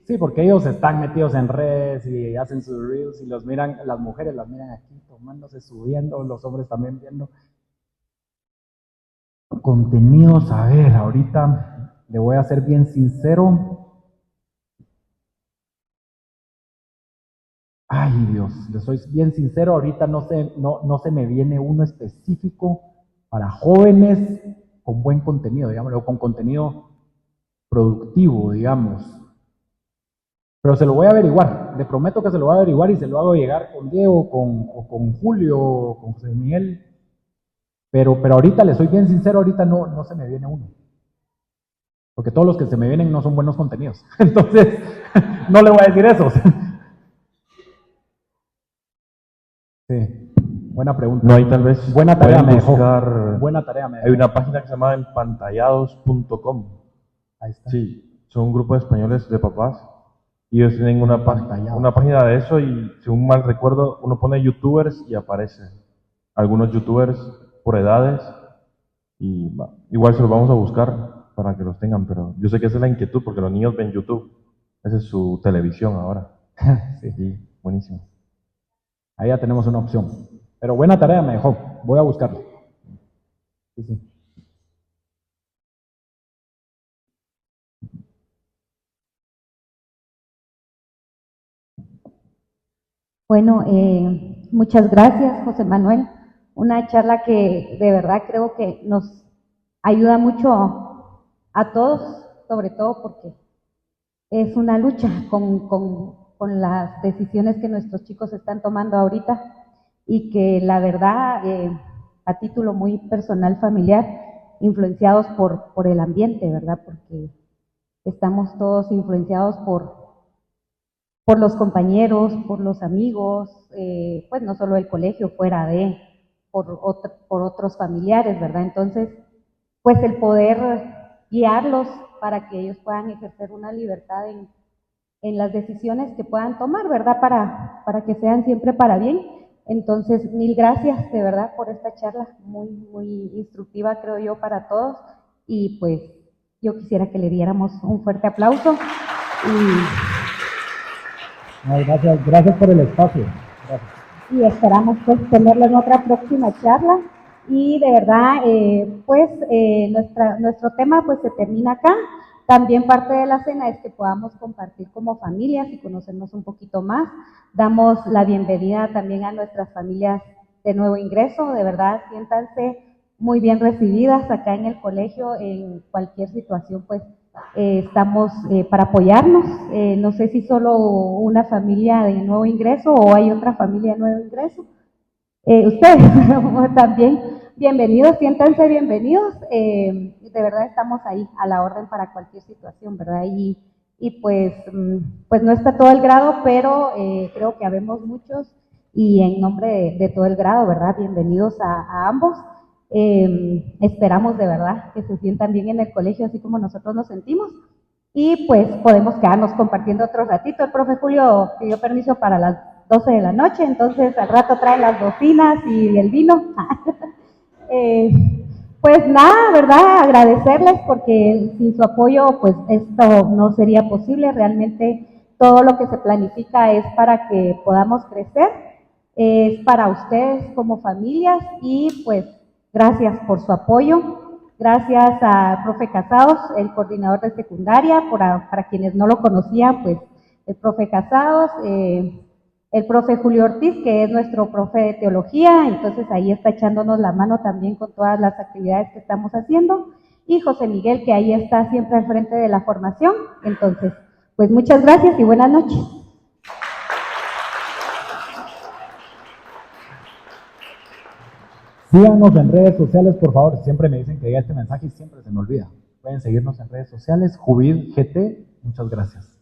Sí, porque ellos están metidos en redes y hacen sus reels y los miran, las mujeres las miran aquí tomándose, subiendo, los hombres también viendo. Contenidos, a ver, ahorita le voy a ser bien sincero. Ay, Dios, le soy bien sincero, ahorita no se me viene uno específico para jóvenes con buen contenido, digamos, o con contenido productivo, digamos. Pero se lo voy a averiguar, le prometo que se lo voy a averiguar y se lo hago llegar con Diego, o con Julio, o con José Miguel. Pero ahorita, le soy bien sincero, ahorita no se me viene uno. Porque todos los que se me vienen no son buenos contenidos. Entonces, no le voy a decir eso. Sí, buena pregunta. No, ahí tal vez buena tarea me dejó. Buena tarea me dejó. Hay una página que se llama empantallados.com. Ahí está. Sí, son un grupo de españoles de papás y ellos tienen una página de eso y, según mal recuerdo, uno pone youtubers y aparece algunos youtubers por edades y igual se los vamos a buscar para que los tengan, pero yo sé que esa es la inquietud porque los niños ven YouTube, esa es su televisión ahora. Sí, buenísimo. Ahí ya tenemos una opción. Pero buena tarea me dejó, voy a buscarlo. Sí. Bueno, muchas gracias, José Manuel. Una charla que de verdad creo que nos ayuda mucho a todos, sobre todo porque es una lucha con las decisiones que nuestros chicos están tomando ahorita y que la verdad, a título muy personal, familiar, influenciados por el ambiente, ¿verdad? Porque estamos todos influenciados por los compañeros, por los amigos, pues no solo el colegio, fuera de, por otros familiares, ¿verdad? Entonces, pues el poder guiarlos para que ellos puedan ejercer una libertad en las decisiones que puedan tomar, ¿verdad? Para que sean siempre para bien. Entonces, mil gracias de verdad por esta charla, muy, muy instructiva creo yo para todos, y pues yo quisiera que le diéramos un fuerte aplauso. Gracias por el espacio. Gracias. Y esperamos pues tenerlo en otra próxima charla. Y de verdad, nuestro tema pues se termina acá. También parte de la cena es que podamos compartir como familias y conocernos un poquito más. Damos la bienvenida también a nuestras familias de nuevo ingreso. De verdad, siéntanse muy bien recibidas acá en el colegio. En cualquier situación pues estamos para apoyarnos. No sé si solo una familia de nuevo ingreso o hay otra familia de nuevo ingreso. Ustedes también, bienvenidos, siéntanse bienvenidos. De verdad estamos ahí a la orden para cualquier situación, ¿verdad? Y pues no está todo el grado, pero creo que habemos muchos y en nombre de todo el grado, ¿verdad? Bienvenidos a ambos. Esperamos de verdad que se sientan bien en el colegio, así como nosotros nos sentimos. Y pues podemos quedarnos compartiendo otro ratito. El profe Julio pidió permiso para las 12 de la noche, entonces al rato trae las bocinas y el vino. Pues nada, ¿verdad? Agradecerles porque sin su apoyo pues esto no sería posible. Realmente todo lo que se planifica es para que podamos crecer, es para ustedes como familias y pues gracias por su apoyo. Gracias a profe Casados, el coordinador de secundaria, para quienes no lo conocían, pues el profe Casados, el profe Julio Ortiz, que es nuestro profe de teología, entonces ahí está echándonos la mano también con todas las actividades que estamos haciendo, y José Miguel, que ahí está siempre al frente de la formación. Entonces, pues muchas gracias y buenas noches. Síganos en redes sociales, por favor. Siempre me dicen que diga este mensaje y siempre se me olvida. Pueden seguirnos en redes sociales, Juvid GT. Muchas gracias.